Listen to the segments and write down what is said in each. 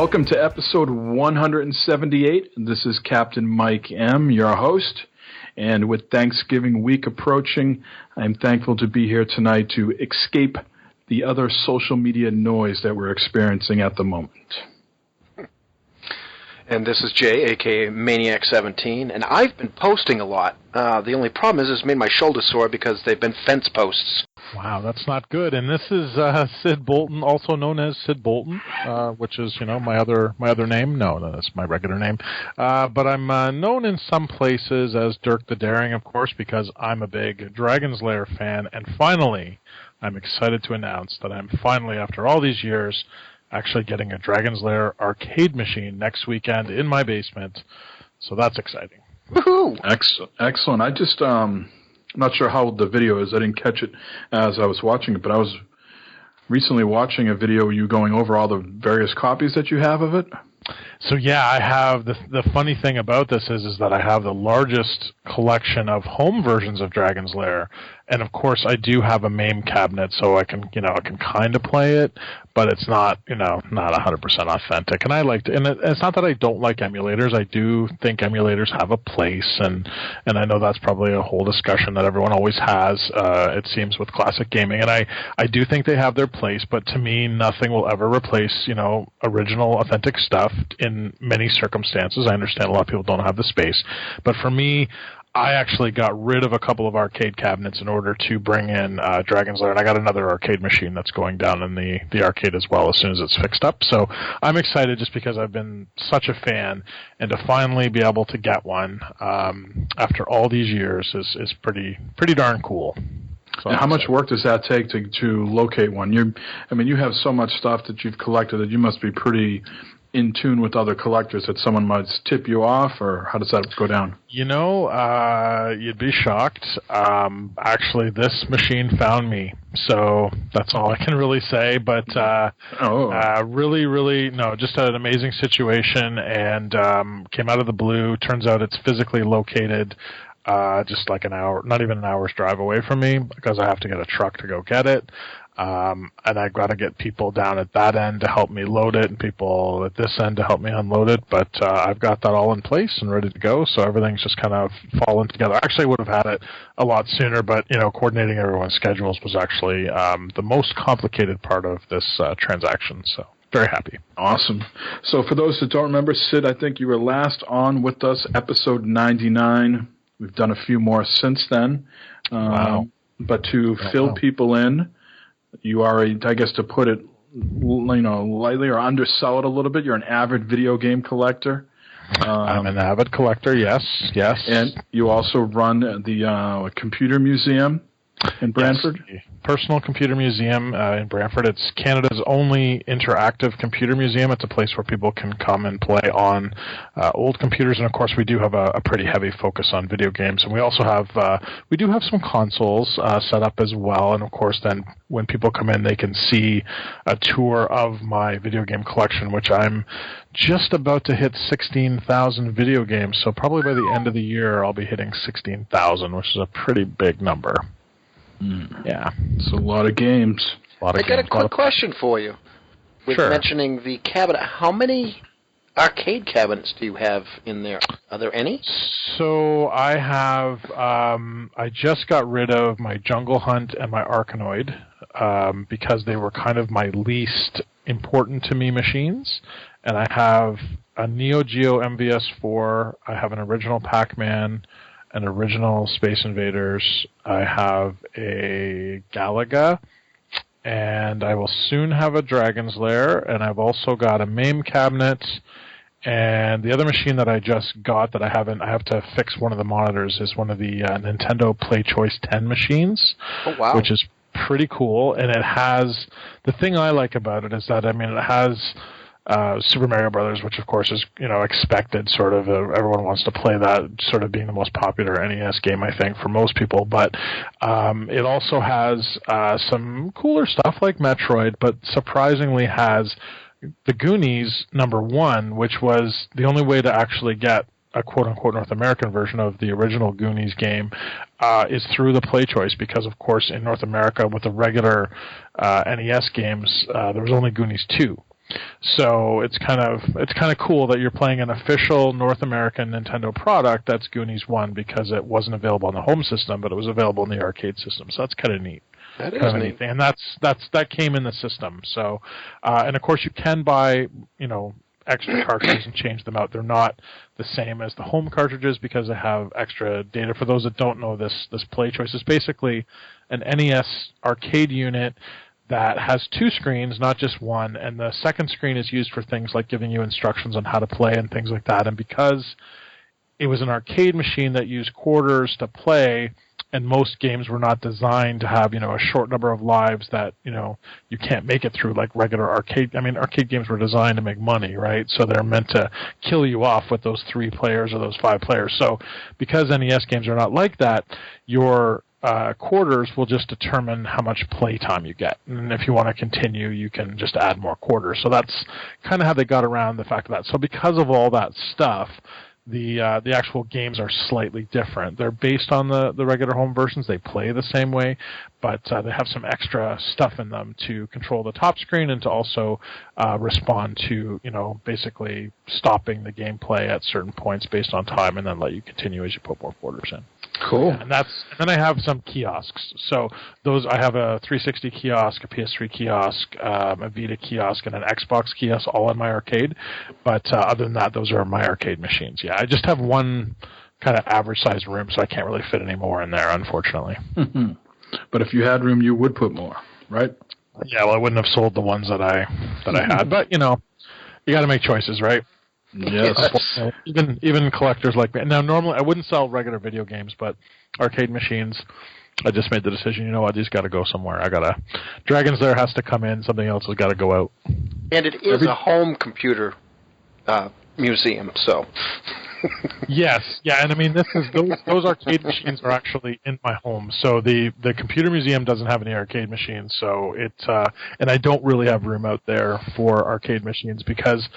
Welcome to episode 178. This is Captain Mike M., your host. And with Thanksgiving week approaching, I'm thankful to be here tonight to escape the other social media noise that we're experiencing at the moment. And this is Jay, a.k.a. Maniac17, and I've been posting a lot. The only problem is it's made my shoulder sore because they've been fence posts. Wow, that's not good. And this is Syd Bolton, also known as Syd Bolton, which is, my other name. No, that's my regular name. But I'm known in some places as Dirk the Daring, of course, because I'm a big Dragon's Lair fan. And finally, I'm excited to announce that I'm finally, after all these years, actually getting a Dragon's Lair arcade machine next weekend in my basement. So that's exciting. Woohoo! Excellent. I just, I'm not sure how the video is. I didn't catch it as I was watching it, but I was recently watching a video of you going over all the various copies that you have of it. So yeah, I have the funny thing about this is that I have the largest collection of home versions of Dragon's Lair, and of course I do have a MAME cabinet, so I can I can kind of play it, but it's not not 100% authentic. And I like to, and it's not that I don't like emulators. I do think emulators have a place, and I know that's probably a whole discussion that everyone always has. It seems with classic gaming, and I do think they have their place, but to me, nothing will ever replace original authentic stuff in many circumstances. I understand a lot of people don't have the space, but for me, I actually got rid of a couple of arcade cabinets in order to bring in Dragon's Lair, and I got another arcade machine that's going down in the arcade as well as soon as it's fixed up. So I'm excited just because I've been such a fan, and to finally be able to get one after all these years is pretty darn cool. So and how much work does that take to locate one? You have so much stuff that you've collected that you must be pretty in tune with other collectors that someone might tip you off, or how does that go down? You'd be shocked. Actually, this machine found me, so that's all I can really say. But really, just an amazing situation, and came out of the blue. Turns out it's physically located just like an hour, not even an hour's drive away from me, because I have to get a truck to go get it. And I've got to get people down at that end to help me load it and people at this end to help me unload it. But I've got that all in place and ready to go, so everything's just kind of fallen together. Actually, I would have had it a lot sooner, but coordinating everyone's schedules was actually the most complicated part of this transaction. So very happy. Awesome. So for those that don't remember, Syd, I think you were last on with us, episode 99. We've done a few more since then. Wow. But to fill people in, you are, I guess to put it lightly or undersell it a little bit, you're an avid video game collector. I'm an avid collector, yes. And you also run the computer museum in Brantford? Yes, Personal Computer Museum in Brantford. It's Canada's only interactive computer museum. It's a place where people can come and play on old computers, and of course we do have a pretty heavy focus on video games. And we also have some consoles set up as well. And of course, then when people come in, they can see a tour of my video game collection, which I'm just about to hit 16,000 video games. So probably by the end of the year, I'll be hitting 16,000, which is a pretty big number. Yeah, it's a lot of games. I got a quick question for you. With mentioning the cabinet, how many arcade cabinets do you have in there? Are there any? So I have, I just got rid of my Jungle Hunt and my Arkanoid because they were kind of my least important to me machines. And I have a Neo Geo MVS4, I have an original Pac-Man, an original Space Invaders, I have a Galaga, and I will soon have a Dragon's Lair, and I've also got a MAME cabinet, and the other machine that I just got that I have to fix one of the monitors is one of the Nintendo Play Choice 10 machines, which is pretty cool, and it has, the thing I like about it is that, it has Super Mario Brothers, which of course is expected. Sort of everyone wants to play that, sort of being the most popular NES game, I think, for most people. But it also has some cooler stuff like Metroid, but surprisingly has the Goonies #1, which was the only way to actually get a quote-unquote North American version of the original Goonies game is through the Play Choice, because of course in North America with the regular NES games there was only Goonies 2. So it's kind of cool that you're playing an official North American Nintendo product that's Goonies 1 because it wasn't available on the home system, but it was available in the arcade system. So that's kind of neat. That is neat. And that came in the system. So, and of course you can buy, extra cartridges and change them out. They're not the same as the home cartridges because they have extra data. For those that don't know, this Play Choice is basically an NES arcade unit that has two screens, not just one, and the second screen is used for things like giving you instructions on how to play and things like that. And because it was an arcade machine that used quarters to play, and most games were not designed to have, a short number of lives that, you can't make it through like regular arcade. I mean, arcade games were designed to make money, right? So they're meant to kill you off with those 3 players or those 5 players. So because NES games are not like that, your quarters will just determine how much play time you get. And if you want to continue, you can just add more quarters. So that's kind of how they got around the fact of that. So because of all that stuff, the actual games are slightly different. They're based on the regular home versions. They play the same way, but they have some extra stuff in them to control the top screen and to also respond to, basically stopping the gameplay at certain points based on time and then let you continue as you put more quarters in. Cool. And then I have some kiosks. So I have a 360 kiosk, a PS3 kiosk, a Vita kiosk, and an Xbox kiosk all in my arcade. But other than that, those are my arcade machines. Yeah, I just have one kind of average-sized room, so I can't really fit any more in there, unfortunately. But if you had room, you would put more, right? Yeah, well, I wouldn't have sold the ones that I had. But, you got to make choices, right? Yes. Even collectors like me. Now, normally I wouldn't sell regular video games, but arcade machines, I just made the decision, these got to go somewhere. Dragon's Lair has to come in, something else has got to go out. And it is a home computer museum, so... Yes, yeah, and I mean, those arcade machines are actually in my home. So the computer museum doesn't have any arcade machines, so and I don't really have room out there for arcade machines because,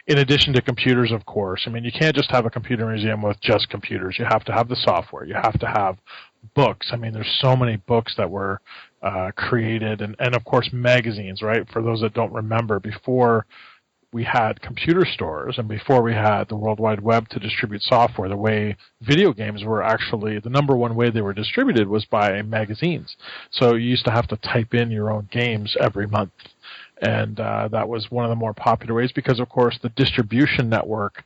in addition to computers, of course, I mean, you can't just have a computer museum with just computers. You have to have the software. You have to have books. I mean, there's so many books that were created, and of course, magazines. Right? For those that don't remember, before we had computer stores and before we had the World Wide Web to distribute software, the way video games were actually, the number one way they were distributed was by magazines. So you used to have to type in your own games every month. And that was one of the more popular ways because, of course, the distribution network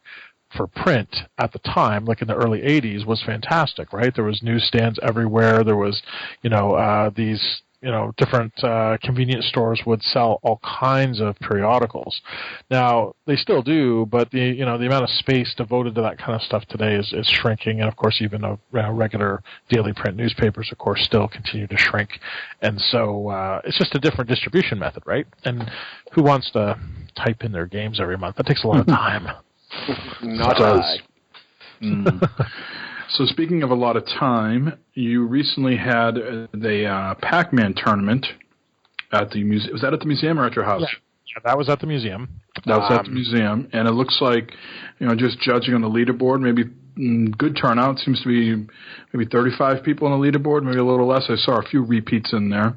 for print at the time, like in the early 80s, was fantastic, right? There was newsstands everywhere. There was, these... different convenience stores would sell all kinds of periodicals. Now, they still do, but the amount of space devoted to that kind of stuff today is shrinking. And, of course, even regular daily print newspapers, of course, still continue to shrink. And so it's just a different distribution method, right? And who wants to type in their games every month? That takes a lot of time. Not I. So speaking of a lot of time, you recently had the Pac-Man tournament at the museum. Was that at the museum or at your house? Yeah, that was at the museum. That was at the museum, and it looks like, just judging on the leaderboard, maybe good turnout. Seems to be maybe 35 people on the leaderboard, maybe a little less. I saw a few repeats in there.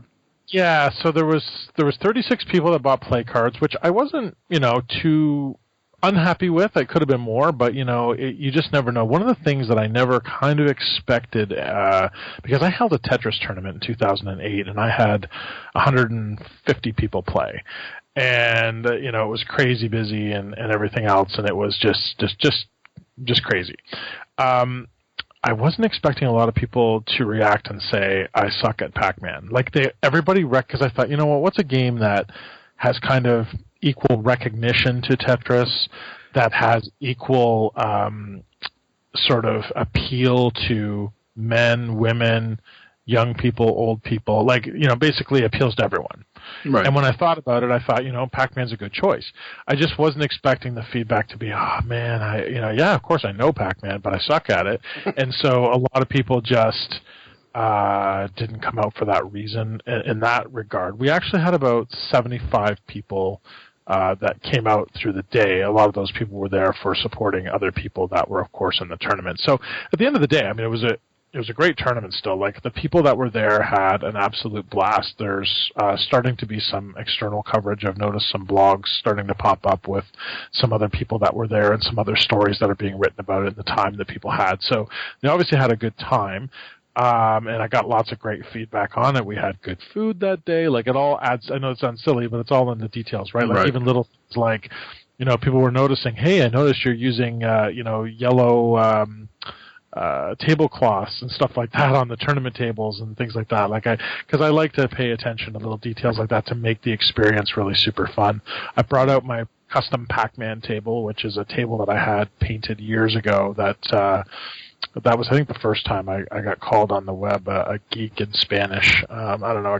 Yeah, so there was 36 people that bought play cards, which I wasn't, too unhappy with. It could have been more, but you just never know. One of the things that I never kind of expected, because I held a Tetris tournament in 2008 and I had 150 people play, and it was crazy busy and everything else, and it was just crazy. I wasn't expecting a lot of people to react and say I suck at Pac-Man. Like everybody because I thought, what's a game that has kind of equal recognition to Tetris, that has equal sort of appeal to men, women, young people, old people, basically appeals to everyone. Right. And when I thought about it, I thought, Pac-Man's a good choice. I just wasn't expecting the feedback to be, oh man, of course I know Pac-Man, but I suck at it. And so a lot of people just didn't come out for that reason. In that regard, we actually had about 75 people that came out through the day. A lot of those people were there for supporting other people that were, of course, in the tournament. So at the end of the day, I mean, it was it was a great tournament still. Like, the people that were there had an absolute blast. There's starting to be some external coverage. I've noticed some blogs starting to pop up with some other people that were there and some other stories that are being written about it in the time that people had. So they obviously had a good time. And I got lots of great feedback on it. We had good food that day. Like, it all adds, I know it sounds silly, but it's all in the details, right? Like, even little things like, people were noticing, hey, I noticed you're using, yellow, tablecloths and stuff like that on the tournament tables and things like that. Because I like to pay attention to little details like that to make the experience really super fun. I brought out my custom Pac-Man table, which is a table that I had painted years ago. That was, I think, the first time I got called on the web a geek in Spanish. I don't know.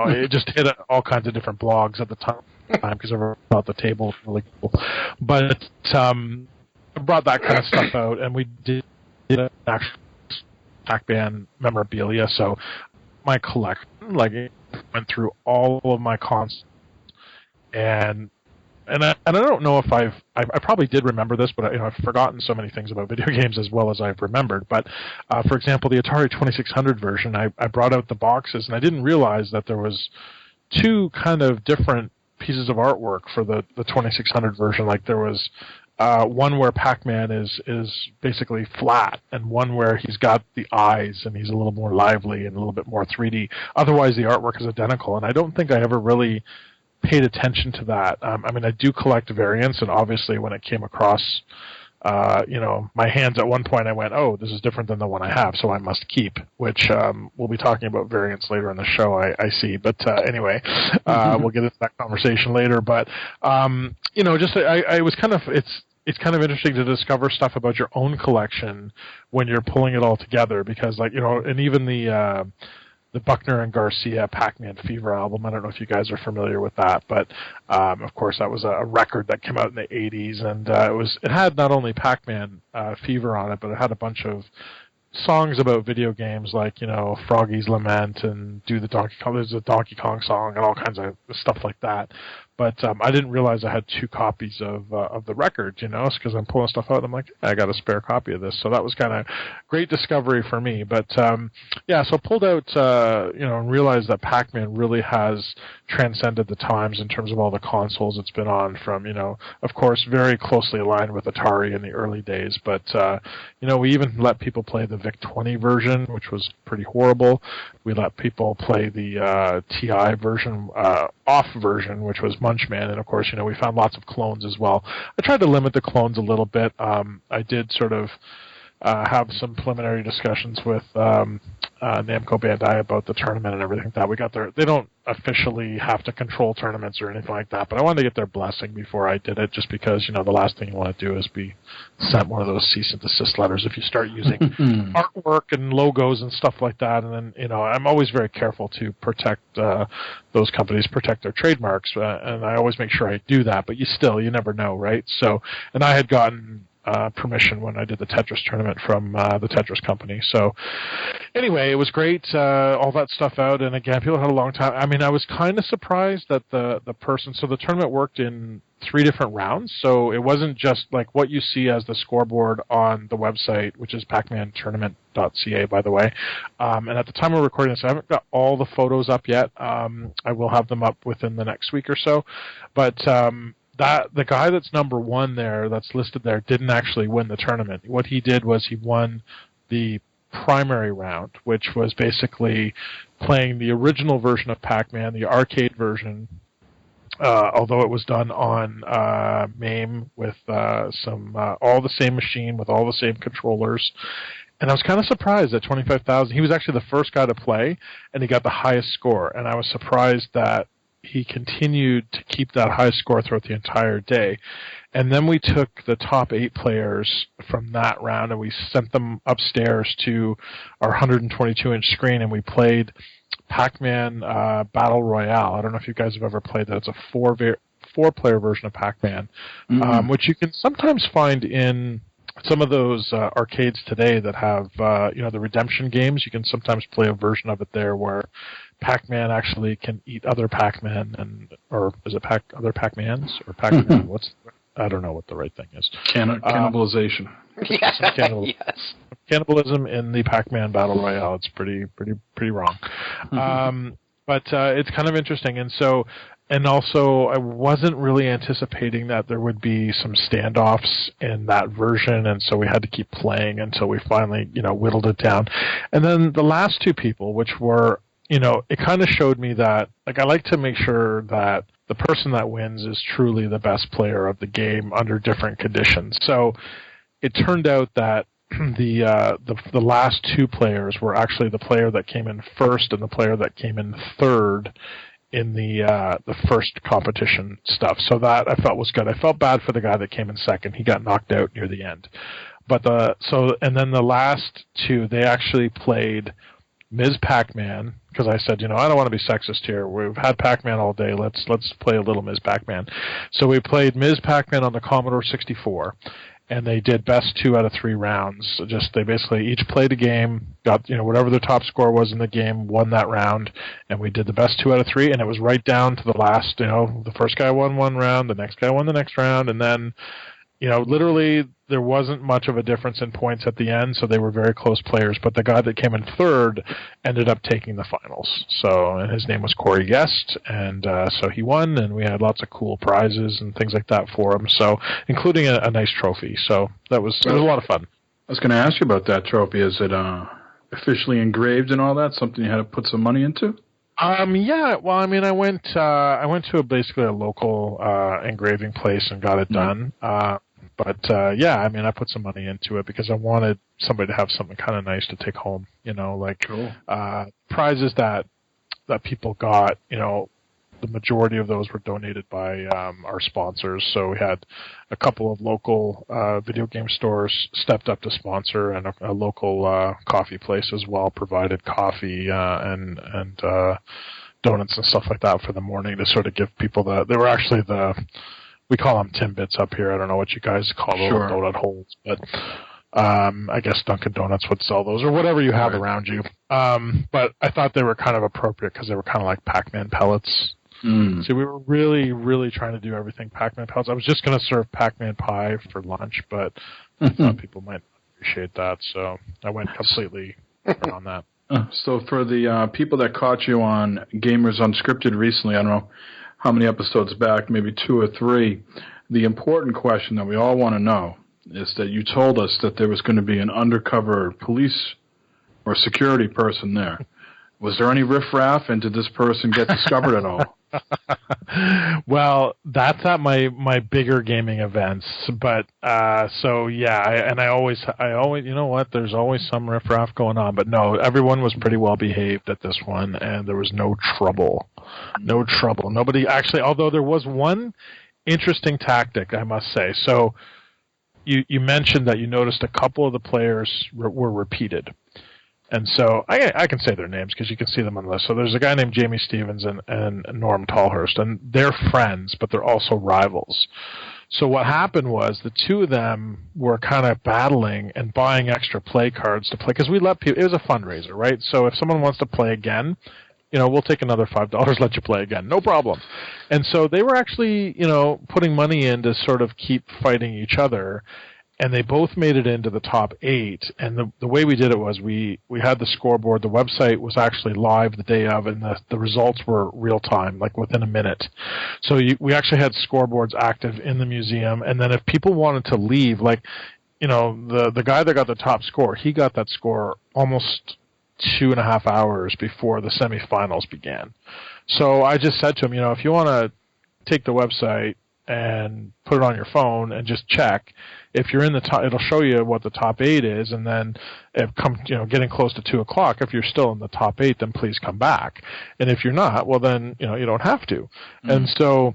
It just hit all kinds of different blogs at the time because I thought the table was really cool. But I brought that kind of stuff out, and we did an actual Pac-Man memorabilia. So my collection, it went through all of my consoles, and I don't know if I probably did remember this, but I've forgotten so many things about video games as well as I've remembered. But for example, the Atari 2600 version, I brought out the boxes, and I didn't realize that there was two kind of different pieces of artwork for the 2600 version. Like, there was one where Pac-Man is basically flat, and one where he's got the eyes and he's a little more lively and a little bit more 3D. Otherwise, the artwork is identical, and I don't think I ever really paid attention to that. I do collect variants, and obviously when it came across my hands at one point, I went, oh, this is different than the one I have, so I must keep, which we'll be talking about variants later in the show, I see. But anyway, we'll get into that conversation later. But, I was kind of, it's kind of interesting to discover stuff about your own collection when you're pulling it all together, because, and even the Buckner and Garcia Pac-Man Fever album. I don't know if you guys are familiar with that, but of course that was a record that came out in the 80s, and it had not only Pac-Man Fever on it, but it had a bunch of songs about video games, like Froggy's Lament and Do the Donkey Kong. There's a Donkey Kong song and all kinds of stuff like that. But I didn't realize I had two copies of the record, because I'm pulling stuff out and I'm like, I got a spare copy of this. So that was kind of great discovery for me. But so I pulled out, and realized that Pac-Man really has transcended the times in terms of all the consoles it's been on, from, of course, very closely aligned with Atari in the early days. But, we even let people play the VIC-20 version, which was pretty horrible. We let people play the TI version, off version, which was Munchman, and of course, we found lots of clones as well. I tried to limit the clones a little bit. I did sort of have some preliminary discussions with Namco Bandai about the tournament and everything like that. We got they don't officially have to control tournaments or anything like that, but I wanted to get their blessing before I did it, just because, the last thing you want to do is be sent one of those cease and desist letters if you start using artwork and logos and stuff like that. And then, I'm always very careful to protect those companies, protect their trademarks, and I always make sure I do that, but you never know, right? So, and I had gotten permission when I did the Tetris tournament from the Tetris company. So anyway, it was great, all that stuff out. And again, people had a long time. I was kind of surprised that the tournament worked in 3 different rounds. So it wasn't just like what you see as the scoreboard on the website, which is pacmantournament.ca, by the way. And at the time we're recording this, I haven't got all the photos up yet. I will have them up within the next week or so. But the guy that's number 1 there, that's listed there, didn't actually win the tournament. What he did was he won the primary round, which was basically playing the original version of Pac-Man, the arcade version, although it was done on MAME with all the same machine, with all the same controllers. And I was kind of surprised at 25,000. He was actually the first guy to play, and he got the highest score. And I was surprised that he continued to keep that high score throughout the entire day. And then we took the top 8 players from that round and we sent them upstairs to our 122-inch screen, and we played Pac-Man Battle Royale. I don't know if you guys have ever played that. It's a four-player version of Pac-Man, which you can sometimes find in some of those arcades today that have, the redemption games. You can sometimes play a version of it there where Pac-Man actually can eat other Pac-Man, or is it other Pac-Mans or Pac-Man? I don't know what the right thing is. Cannibalization. Yes. cannibalism in the Pac-Man Battle Royale. It's pretty wrong. But it's kind of interesting. And also, I wasn't really anticipating that there would be some standoffs in that version, and so we had to keep playing until we finally, whittled it down. And then the last two people, which were, it kind of showed me that, like, I like to make sure that the person that wins is truly the best player of the game under different conditions. So it turned out that the last two players were actually the player that came in first and the player that came in third in the first competition stuff. So that I felt was good. I felt bad for the guy that came in second. He got knocked out near the end. And then the last two, they actually played Ms. Pac-Man, because I said, I don't want to be sexist here. We've had Pac-Man all day. Let's play a little Ms. Pac-Man. So we played Ms. Pac-Man on the Commodore 64. And they did best 2 out of 3 rounds. They basically each played a game, got whatever the top score was in the game, won that round, and we did the best 2 out of 3, and it was right down to the last. The first guy won one round, the next guy won the next round, and then literally there wasn't much of a difference in points at the end, so they were very close players. But the guy that came in third ended up taking the finals. And his name was Corey Guest, and so he won, and we had lots of cool prizes and things like that for him. So, including a nice trophy. So it was a lot of fun. I was going to ask you about that trophy. Is it officially engraved and all that? Something you had to put some money into? Yeah. Well, I mean, I went to basically a local engraving place and got it done. But I put some money into it because I wanted somebody to have something kind of nice to take home. Cool. Prizes that people got. The majority of those were donated by our sponsors. So we had a couple of local video game stores stepped up to sponsor, and a local coffee place as well provided coffee and donuts and stuff like that for the morning to sort of give people they were actually we call them Timbits up here. I don't know what you guys call those donut holes, but I guess Dunkin' Donuts would sell those or whatever you have around you. But I thought they were kind of appropriate because they were kind of like Pac-Man pellets. So we were really, really trying to do everything Pac-Man pellets. I was just going to serve Pac-Man pie for lunch, but I thought people might appreciate that, so I went completely on that. So for the people that caught you on Gamers Unscripted recently, I don't know how many episodes back, maybe 2 or 3, the important question that we all want to know is that you told us that there was going to be an undercover police or security person there. Was there any riffraff, and did this person get discovered at all? Well, that's at my bigger gaming events, but I always, there's always some riffraff going on, but no, everyone was pretty well behaved at this one, and there was no trouble. Nobody actually, although there was one interesting tactic, I must say. So you mentioned that you noticed a couple of the players were repeated. And so I can say their names because you can see them on the list. So there's a guy named Jamie Stevens and Norm Tallhurst, and they're friends, but they're also rivals. So what happened was the two of them were kind of battling and buying extra play cards to play because we let people. It was a fundraiser, right? So if someone wants to play again, we'll take another $5, let you play again, no problem. And so they were actually, putting money in to sort of keep fighting each other. And they both made it into the top 8. And the way we did it was we had the scoreboard. The website was actually live the day of, and the results were real time, like within a minute. So we actually had scoreboards active in the museum. And then if people wanted to leave, the guy that got the top score, he got that score almost 2.5 hours before the semifinals began. So I just said to him, if you want to take the website and put it on your phone and just check. If you're in the top, it'll show you what the top 8 is, and then getting close to 2:00, if you're still in the top 8, then please come back. And if you're not, well then, you don't have to. And so,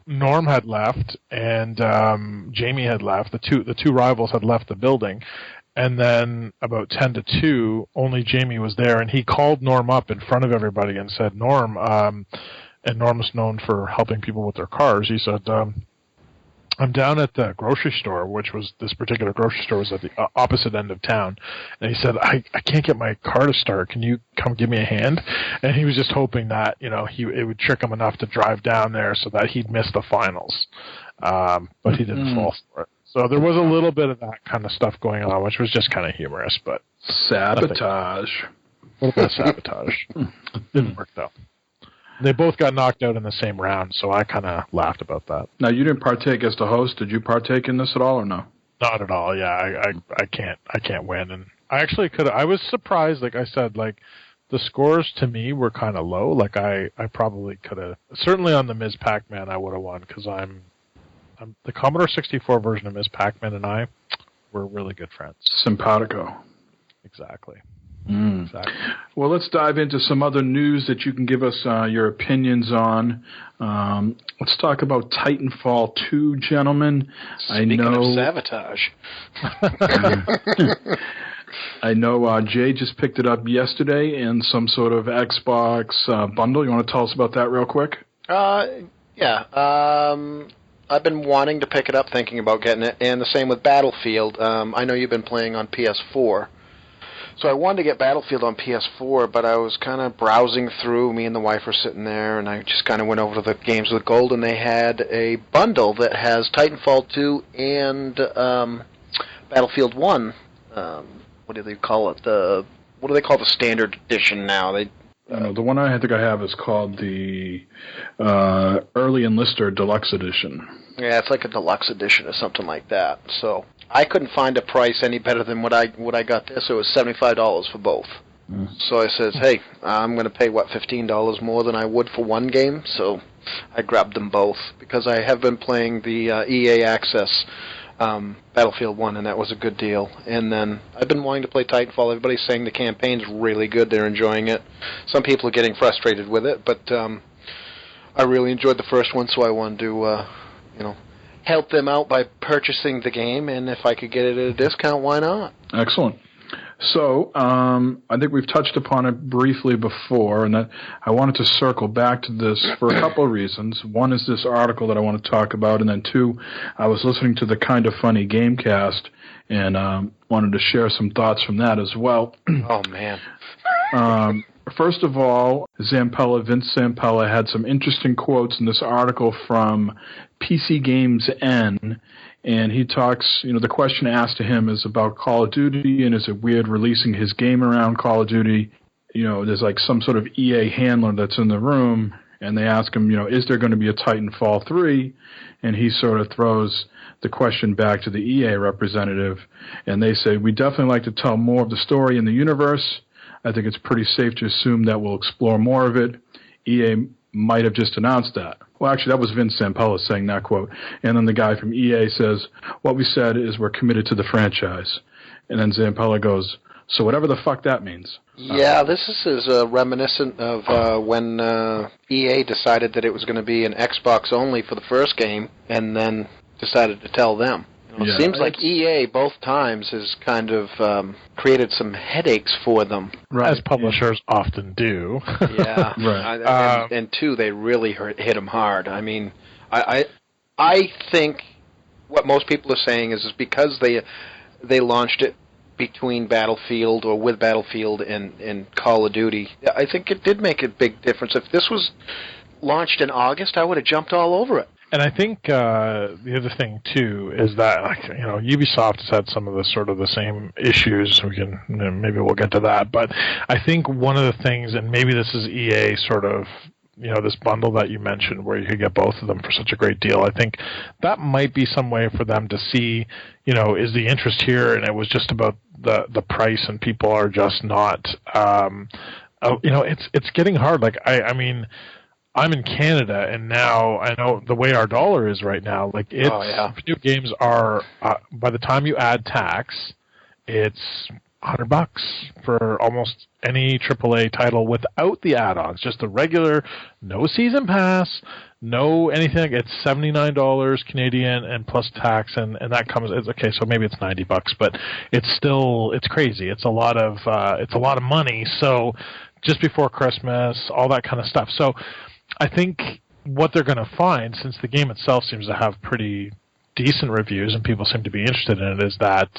Norm had left and, Jamie had left. The two rivals had left the building. And then about 10 to 2, only Jamie was there, and he called Norm up in front of everybody and said, Norm, and Norm was known for helping people with their cars. He said, I'm down at the grocery store, which was this particular grocery store was at the opposite end of town. And he said, I can't get my car to start. Can you come give me a hand? And he was just hoping that, it would trick him enough to drive down there so that he'd miss the finals. But he didn't fall for it. So there was a little bit of that kind of stuff going on, which was just kind of humorous, but sabotage. A little bit of sabotage. Didn't work though. They both got knocked out in the same round, so I kind of laughed about that. Now, you didn't partake as the host. Did you partake in this at all, or no? Not at all. Yeah, I can't win, and I actually could. I was surprised. Like I said, like the scores to me were kind of low. Like I probably could have. Certainly on the Ms. Pac-Man, I would have won because I'm the Commodore 64 version of Ms. Pac-Man and I were really good friends. Simpatico. Exactly. Exactly. Well, let's dive into some other news that you can give us your opinions on. Let's talk about Titanfall 2, gentlemen. Speaking of sabotage. I know Jay just picked it up yesterday in some sort of Xbox bundle. You want to tell us about that real quick? Yeah. I've been wanting to pick it up, thinking about getting it, and the same with Battlefield. I know you've been playing on PS4. So I wanted to get Battlefield on PS4, but I was kind of browsing through. Me and the wife were sitting there, and I just kind of went over to the Games with Gold, and they had a bundle that has Titanfall 2 and Battlefield 1. What do they call it? What do they call the standard edition now? The one I think I have is called the Early Enlister Deluxe Edition. Yeah, it's like a deluxe edition or something like that. So I couldn't find a price any better than what I got this. It was $75 for both. So I says, hey, I'm going to pay, $15 more than I would for one game? So I grabbed them both because I have been playing the EA Access Battlefield 1, and that was a good deal. And then I've been wanting to play Titanfall. Everybody's saying the campaign's really good. They're enjoying it. Some people are getting frustrated with it, but I really enjoyed the first one, so I wanted to help them out by purchasing the game, and if I could get it at a discount, why not? Excellent. So, I think we've touched upon it briefly before, and that I wanted to circle back to this for a couple of reasons. One is this article that I want to talk about, and then two, I was listening to the Kind of Funny Gamecast, and wanted to share some thoughts from that as well. Oh, man. First of all, Vince Zampella had some interesting quotes in this article from PC Games N, and he talks, the question asked to him is about Call of Duty, and is it weird releasing his game around Call of Duty? There's like some sort of EA handler that's in the room, and they ask him, is there going to be a Titanfall 3? And he sort of throws the question back to the EA representative, and they say, we definitely like to tell more of the story in the universe. I think it's pretty safe to assume that we'll explore more of it. EA might have just announced that. Well, actually, that was Vince Zampella saying that quote. And then the guy from EA says, what we said is we're committed to the franchise. And then Zampella goes, so whatever the fuck that means. Yeah, this is reminiscent of when EA decided that it was going to be an Xbox only for the first game, and then decided to tell them. It seems like EA both times has kind of created some headaches for them. Right. As publishers often do. Yeah. Right. And two, they really hit them hard. I mean, I think what most people are saying is because they launched it between Battlefield or with Battlefield and Call of Duty, I think it did make a big difference. If this was launched in August, I would have jumped all over it. And I think the other thing too is that Ubisoft has had some of the same issues. We can maybe we'll get to that, but I think one of the things, and maybe this is EA sort of this bundle that you mentioned where you could get both of them for such a great deal. I think that might be some way for them to see is the interest here, and it was just about the price, and people are just not. It's getting hard. Like I mean. I'm in Canada, and now I know the way our dollar is right now. Like, video games are by the time you add tax, it's $100 for almost any AAA title without the add-ons. Just the regular, no season pass, no anything. It's $79 Canadian and plus tax, and that comes. It's okay, so maybe it's $90, but it's crazy. It's a lot of money. So just before Christmas, all that kind of stuff. So. I think what they're going to find, since the game itself seems to have pretty decent reviews and people seem to be interested in it, is that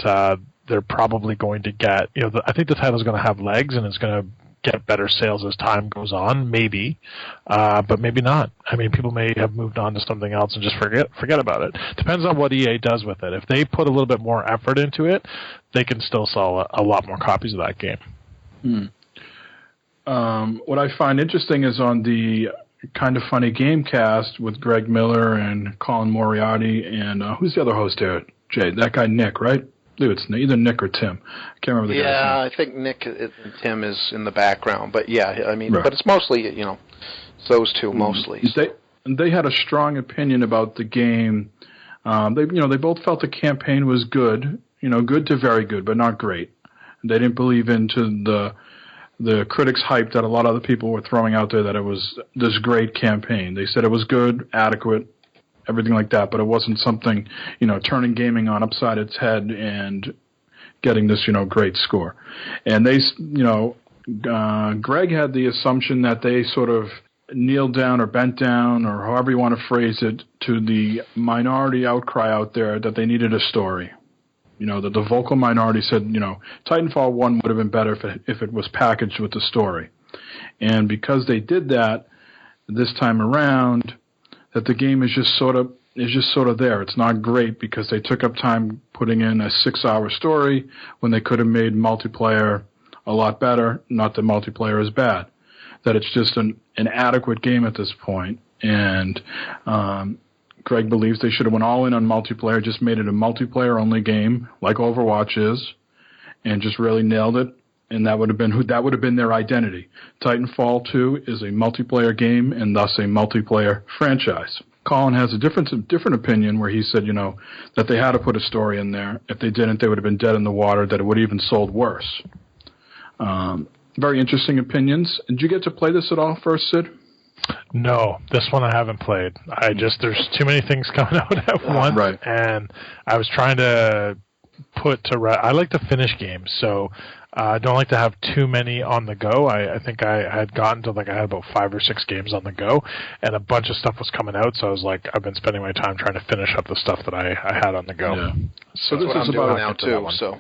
they're probably going to get, I think the title's going to have legs and it's going to get better sales as time goes on, maybe, but maybe not. I mean, people may have moved on to something else and just forget about it. Depends on what EA does with it. If they put a little bit more effort into it, they can still sell a lot more copies of that game. What I find interesting is on the Kind of Funny Gamecast with Greg Miller and Colin Moriarty and who's the other host there? Jay, that guy Nick, right? I believe it's either Nick or Tim. I can't remember the guy's name. Yeah, I think Nick and Tim is in the background, but yeah, I mean, right. But it's mostly, those two mostly. They had a strong opinion about the game. They both felt the campaign was good, good to very good, but not great. They didn't believe into the critics' hype that a lot of other people were throwing out there that it was this great campaign. They said it was good, adequate, everything like that, but it wasn't something, turning gaming on upside its head and getting this, great score. And they, Greg had the assumption that they sort of kneeled down or bent down or however you want to phrase it to the minority outcry out there that they needed a story. That the vocal minority said, Titanfall 1 would have been better if it was packaged with the story. And because they did that this time around, that the game is just sort of there. It's not great because they took up time putting in a 6-hour story when they could have made multiplayer a lot better. Not that multiplayer is bad. That it's just an adequate game at this point. And Greg believes they should have went all in on multiplayer, just made it a multiplayer-only game, like Overwatch is, and just really nailed it. And that would have been their identity. Titanfall 2 is a multiplayer game and thus a multiplayer franchise. Colin has a different opinion where he said, that they had to put a story in there. If they didn't, they would have been dead in the water, that it would have even sold worse. Very interesting opinions. Did you get to play this at all first, Sid? No, this one I haven't played. There's too many things coming out at once, right. And I was trying to I like to finish games, so I don't like to have too many on the go. I think I had gotten to I had about 5 or 6 games on the go, and a bunch of stuff was coming out, so I was like, I've been spending my time trying to finish up the stuff that I had on the go. Yeah. So this is about now too. So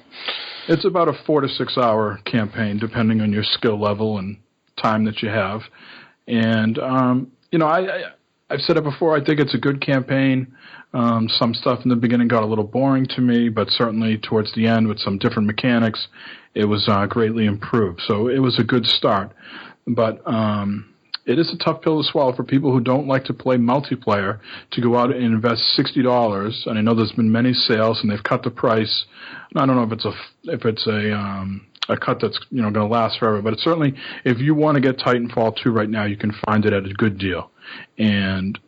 it's about a 4 to 6 hour campaign, depending on your skill level and time that you have. And I've said it before. I think it's a good campaign. Some stuff in the beginning got a little boring to me, but certainly towards the end with some different mechanics, it was greatly improved. So it was a good start. But it is a tough pill to swallow for people who don't like to play multiplayer to go out and invest $60. And I know there's been many sales, and they've cut the price. I don't know if it's a cut that's going to last forever, but it's certainly, if you want to get Titanfall 2 right now, you can find it at a good deal. And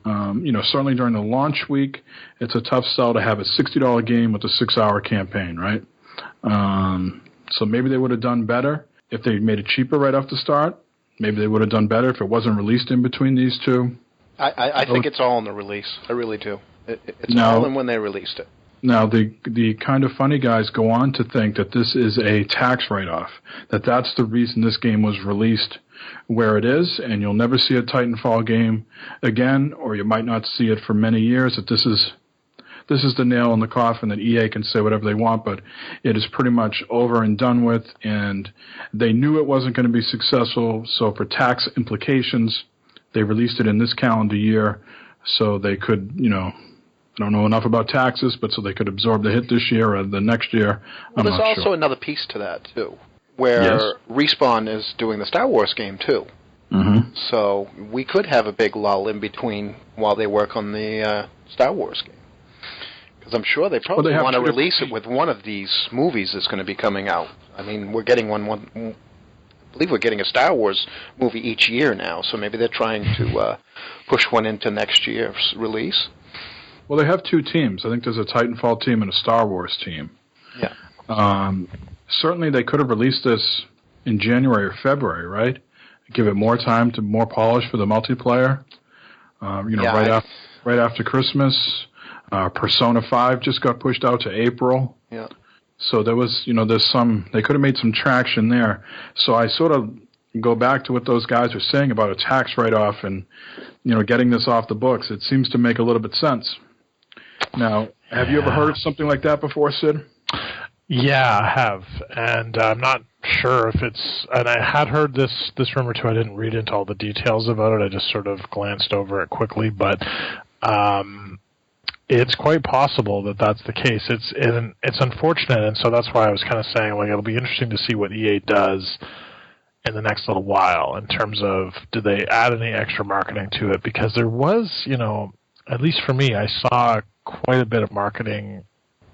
certainly during the launch week, it's a tough sell to have a $60 game with a 6-hour campaign, right? So maybe they would have done better if they made it cheaper right off the start. Maybe they would have done better if it wasn't released in between these two. I think it's all in the release. I really do. It's all in when they released it. Now, the Kind of Funny guys go on to think that this is a tax write-off, that's the reason this game was released where it is, and you'll never see a Titanfall game again, or you might not see it for many years, that this is the nail in the coffin, that EA can say whatever they want, but it is pretty much over and done with, and they knew it wasn't going to be successful, so for tax implications, they released it in this calendar year so they could, I don't know enough about taxes, but so they could absorb the hit this year or the next year. Well, there's also another piece to that, too, where Respawn is doing the Star Wars game, too. Mm-hmm. So we could have a big lull in between while they work on the Star Wars game. Because I'm sure they probably want to release it with one of these movies that's going to be coming out. I mean, we're getting I believe we're getting a Star Wars movie each year now, so maybe they're trying to push one into next year's release. Well, they have 2 teams. I think there's a Titanfall team and a Star Wars team. Yeah. Certainly they could have released this in January or February, right? Give it more time to more polish for the multiplayer. Right after Christmas. Persona 5 just got pushed out to April. Yeah. So there was, they could have made some traction there. So I sort of go back to what those guys were saying about a tax write-off and, getting this off the books. It seems to make a little bit sense. Now, have you ever heard of something like that before, Sid? Yeah, I have, and I'm not sure if it's. And I had heard this rumor too. I didn't read into all the details about it. I just sort of glanced over it quickly, but it's quite possible that that's the case. It's unfortunate, and so that's why I was kind of saying, like, it'll be interesting to see what EA does in the next little while in terms of, do they add any extra marketing to it? Because there was, at least for me, I saw quite a bit of marketing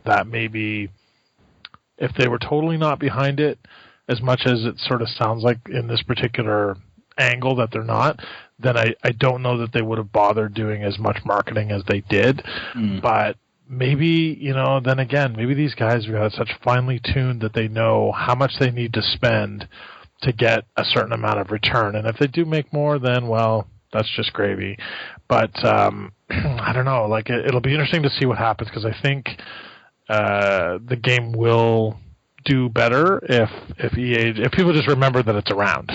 that maybe, if they were totally not behind it, as much as it sort of sounds like in this particular angle that they're not, then I don't know that they would have bothered doing as much marketing as they did. But maybe, then again, maybe these guys are such finely tuned that they know how much they need to spend to get a certain amount of return. And if they do make more, then, well, that's just gravy. But I don't know. Like, it'll be interesting to see what happens, because I think the game will do better if people just remember that it's around.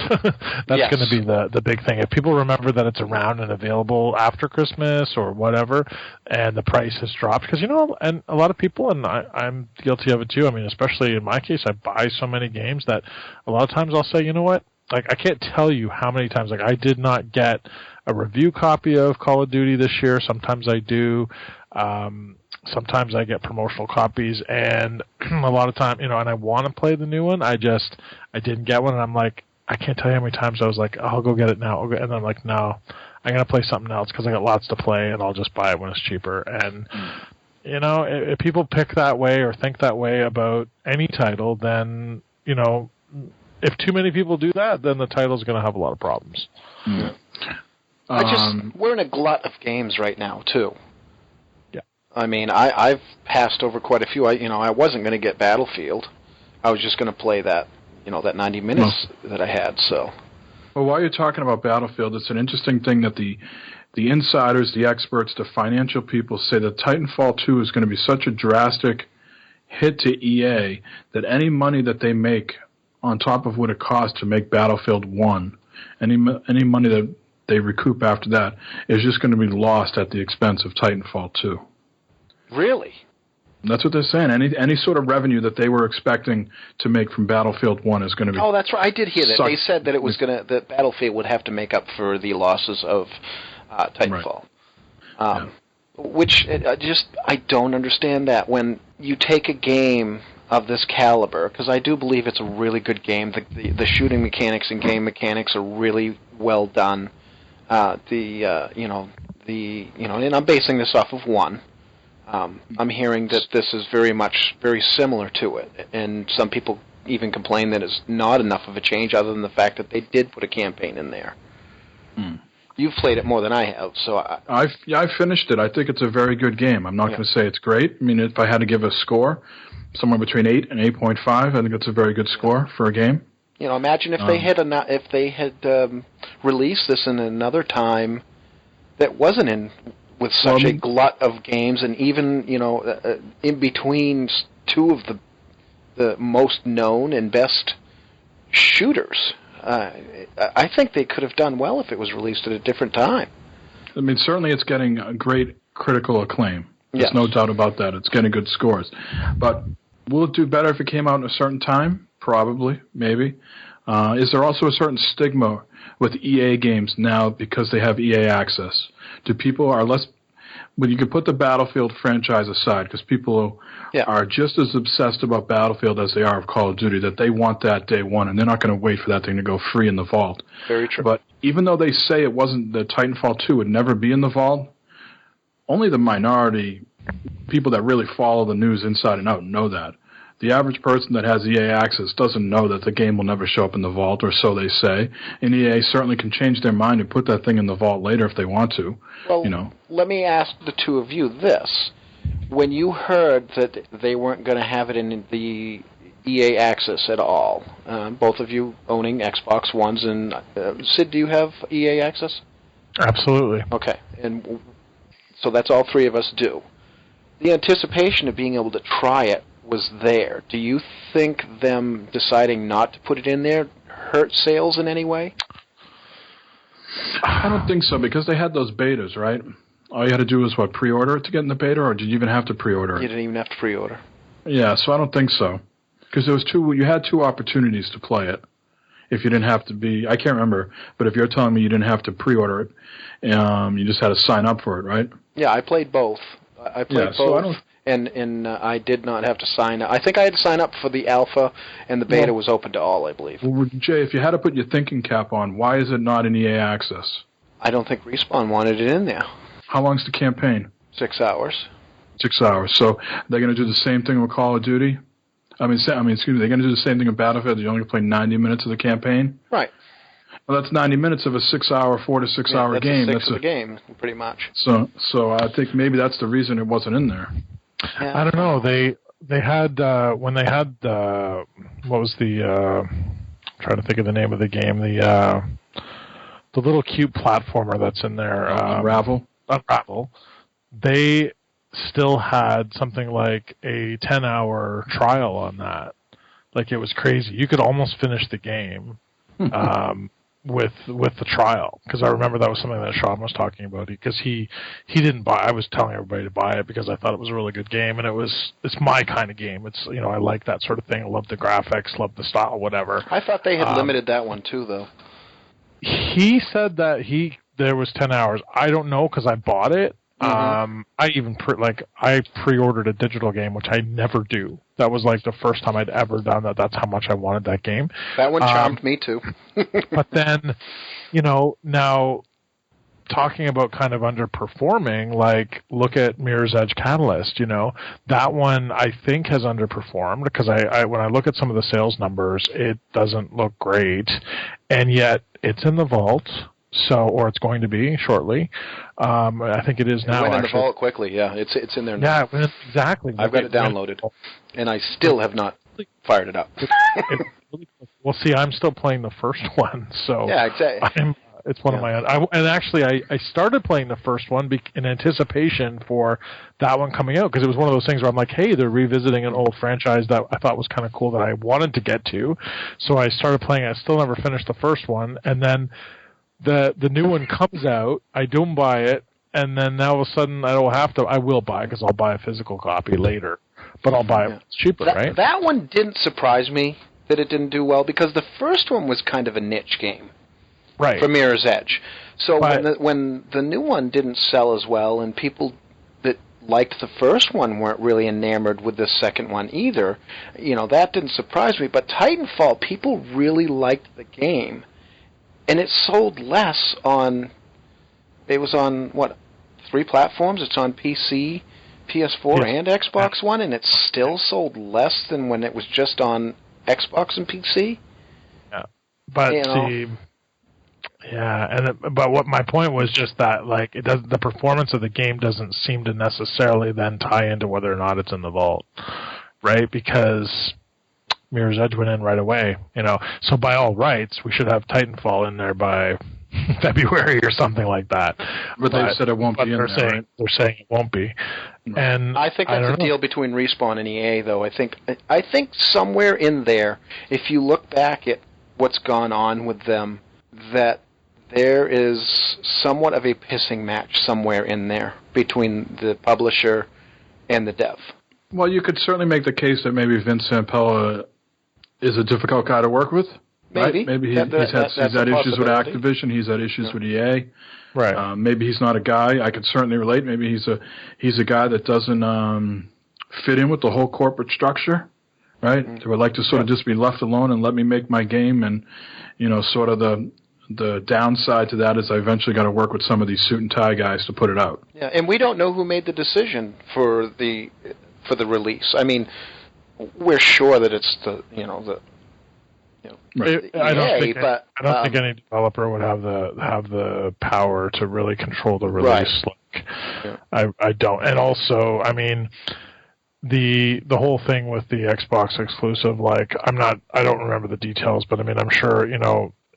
That's going to be the big thing. If people remember that it's around and available after Christmas or whatever, and the price has dropped, because and a lot of people, and I'm guilty of it too. I mean, especially in my case, I buy so many games that a lot of times I'll say, you know what? Like, I can't tell you how many times, like, I did not get a review copy of Call of Duty this year. Sometimes I do. Sometimes I get promotional copies, and a lot of time, and I want to play the new one. I didn't get one, and I'm like, I can't tell you how many times I was like, I'll go get it now. And then I'm like, no, I'm going to play something else because I got lots to play, and I'll just buy it when it's cheaper. And, if people pick that way or think that way about any title, then, if too many people do that, then the title's going to have a lot of problems. Yeah. We're in a glut of games right now, too. I mean, I've passed over quite a few. I wasn't going to get Battlefield. I was just going to play that, that 90 minutes that I had. So, well, while you're talking about Battlefield, it's an interesting thing that the insiders, the experts, the financial people say that Titanfall 2 is going to be such a drastic hit to EA that any money that they make on top of what it costs to make Battlefield 1, any money that they recoup after that is just going to be lost at the expense of Titanfall 2. Really? That's what they're saying. Any sort of revenue that they were expecting to make from Battlefield 1 is going to be... Oh, that's right. I did hear that. They said that that Battlefield would have to make up for the losses of Titanfall. Right. Which I don't understand that. When you take a game of this caliber, because I do believe it's a really good game. The shooting mechanics and game mechanics are really well done. And I'm basing this off of 1. I'm hearing that this is very similar to it, and some people even complain that it's not enough of a change, other than the fact that they did put a campaign in there. You've played it more than I have, so I finished it. I think it's a very good game. I'm not going to say it's great. I mean, if I had to give a score, somewhere between 8 and 8.5, I think it's a very good score for a game. Imagine if they had released this in another time that wasn't in with such a glut of games, and even in between two of the most known and best shooters. I think they could have done well if it was released at a different time. I mean, certainly it's getting a great critical acclaim. There's no doubt about that. It's getting good scores. But will it do better if it came out in a certain time? Probably, maybe. Is there also a certain stigma with EA games now because they have EA access? People are less... Well, you could put the Battlefield franchise aside, because people are just as obsessed about Battlefield as they are of Call of Duty, that they want that day one, and they're not going to wait for that thing to go free in the vault. Very true. But even though they say it wasn't, the Titanfall 2 would never be in the vault, only the minority people that really follow the news inside and out know that. The average person that has EA access doesn't know that the game will never show up in the vault, or so they say. And EA certainly can change their mind and put that thing in the vault later if they want to. Well, let me ask the two of you this. When you heard that they weren't going to have it in the EA access at all, both of you owning Xbox Ones, and Sid, do you have EA access? Absolutely. Okay. And so that's all three of us do. The anticipation of being able to try it was there. Do you think them deciding not to put it in there hurt sales in any way? I don't think so, because they had those betas, right? All you had to do was, pre-order it to get in the beta, or did you even have to pre-order it? You didn't even have to pre-order. Yeah, so I don't think so. Because you had two opportunities to play it. If you didn't have to be, I can't remember, but if you're telling me you didn't have to pre-order it, you just had to sign up for it, right? Yeah, I played both. I played both, and I did not have to sign up. I think I had to sign up for the alpha, and the beta was open to all, I believe. Well, Jay, if you had to put your thinking cap on, why is it not in EA Access? I don't think Respawn wanted it in there. How long's the campaign? 6 hours. 6 hours. So they're going to do the same thing with Call of Duty? Excuse me, they're going to do the same thing with Battlefield. You only play 90 minutes of the campaign? Right. Well, that's 90 minutes of a 6 hour, 4 to 6 hour game. That's a game, pretty much. So I think maybe that's the reason it wasn't in there. Yeah. I don't know. They had when they had what was the trying to think of the name of the game, the little cute platformer that's in there, Unravel. They still had something like a 10-hour trial on that. Like, it was crazy. You could almost finish the game with the trial, because I remember that was something that Sean was talking about, because he didn't buy. I was telling everybody to buy it because I thought it was a really good game, and it's my kind of game. It's, I like that sort of thing. I love the graphics, love the style, whatever. I thought they had limited that one too, though. He said that there was 10 hours. I don't know, because I bought it. Mm-hmm. I even I pre-ordered a digital game, which I never do. That was like the first time I'd ever done that. That's how much I wanted that game. That one charmed me too. But then, now talking about kind of underperforming, like, look at Mirror's Edge Catalyst. That one I think has underperformed, because I when I look at some of the sales numbers, it doesn't look great, and yet it's in the vault. Or it's going to be shortly. I think it is now. It went in the vault quickly. Yeah, it's in there now. Yeah, exactly. I've got it downloaded, and I still have not fired it up. Well, see, I'm still playing the first one, so yeah, exactly. It's one of my own. And actually, I started playing the first one in anticipation for that one coming out, because it was one of those things where I'm like, hey, they're revisiting an old franchise that I thought was kind of cool that I wanted to get to. So I started playing it. I still never finished the first one, and then the new one comes out, I don't buy it, and then now all of a sudden I don't have to. I will buy it, because I'll buy a physical copy later, but I'll buy it cheaper, right? That one didn't surprise me that it didn't do well, because the first one was kind of a niche game, right? For Mirror's Edge. So when the new one didn't sell as well, and people that liked the first one weren't really enamored with the second one either, that didn't surprise me. But Titanfall, people really liked the game. And it sold less it was on, 3 platforms? It's on PC, PS4, and Xbox One, and it still sold less than when it was just on Xbox and PC? Yeah. But but what my point was just that, like, the performance of the game doesn't seem to necessarily then tie into whether or not it's in the vault, right? Because Mirror's Edge went in right away, So by all rights, we should have Titanfall in there by February or something like that. But they said it won't be in there, right? They're saying it won't be. And I think that's a deal between Respawn and EA, though. I think somewhere in there, if you look back at what's gone on with them, that there is somewhat of a pissing match somewhere in there between the publisher and the dev. Well, you could certainly make the case that maybe Vince Zampella is a difficult guy to work with. Maybe. Right? Maybe he's had issues with Activision. He's had issues with EA. Right. Maybe he's not a guy. I could certainly relate. Maybe he's a guy that doesn't fit in with the whole corporate structure. Right. They would like to sort of just be left alone and let me make my game. And sort of the downside to that is I eventually got to work with some of these suit and tie guys to put it out. Yeah, and we don't know who made the decision for the release. I mean, we're sure that it's Right. I don't think any developer would have the power to really control the release. Right. Like, I don't. And also, I mean, the whole thing with the Xbox exclusive, like, I don't remember the details, but I mean, I'm sure,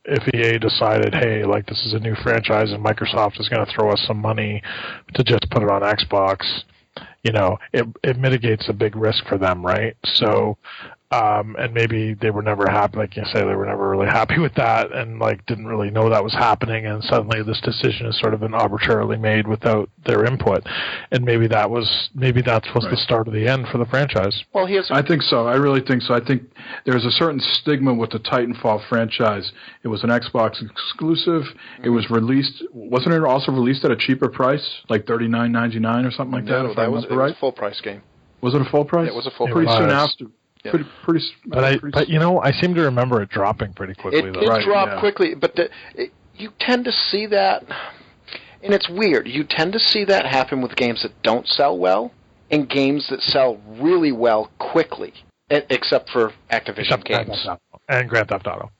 if EA decided, hey, like, this is a new franchise and Microsoft is going to throw us some money to just put it on Xbox, it mitigates a big risk for them, right? So And maybe they were never happy, like you say, they were never really happy with that, and like didn't really know that was happening. And suddenly, this decision has sort of been arbitrarily made without their input. And maybe that was the start of the end for the franchise. Well, I think so. I really think so. I think there's a certain stigma with the Titanfall franchise. It was an Xbox exclusive. It was released. Wasn't it also released at a cheaper price, like $39.99 or something like that? No, that was a full price game. Was it a full price? Yeah, it was a full pretty price. Soon after. Yeah. But you know, I seem to remember it dropping pretty quickly. It dropped quickly, but you tend to see that, and it's weird. You tend to see that happen with games that don't sell well and games that sell really well quickly, except for Activision games. And Grand Theft Auto.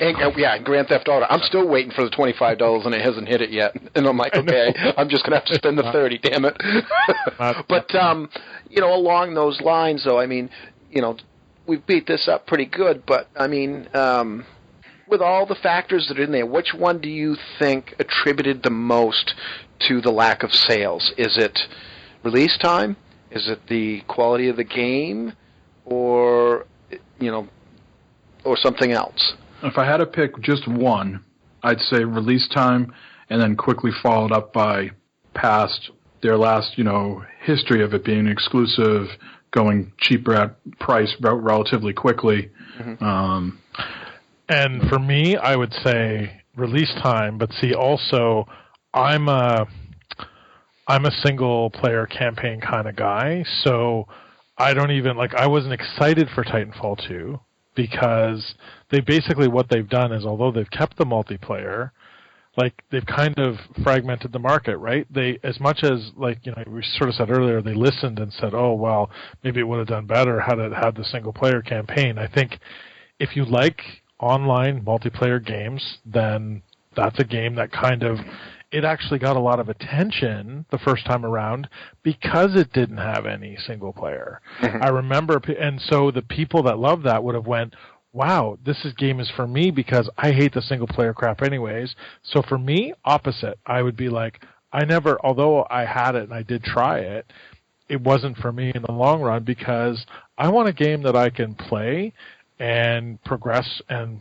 And Grand Theft Auto. I'm still waiting for the $25, and it hasn't hit it yet. And I'm like, okay, I'm just going to have to spend the $30, damn it. But, along those lines, though, I mean, we beat this up pretty good, but, I mean, with all the factors that are in there, which one do you think attributed the most to the lack of sales? Is it release time? Is it the quality of the game? Or something else? If I had to pick just one, I'd say release time, and then quickly followed up by their last history of it being exclusive, going cheaper at price relatively quickly. Mm-hmm. And for me, I would say release time, but see, also, I'm a single player campaign kind of guy, so I don't even, I wasn't excited for Titanfall 2 because what they've done is, although they've kept the multiplayer, they've kind of fragmented the market, right? They, as much as, we sort of said earlier, they listened and said, oh, well, maybe it would have done better had it had the single player campaign. I think if you like online multiplayer games, then that's a game that it actually got a lot of attention the first time around because it didn't have any single player. Mm-hmm. I remember, and so the people that loved that would have went, wow, game is for me because I hate the single player crap anyways. So for me, opposite. I would be like, although I had it and I did try it, it wasn't for me in the long run because I want a game that I can play and progress and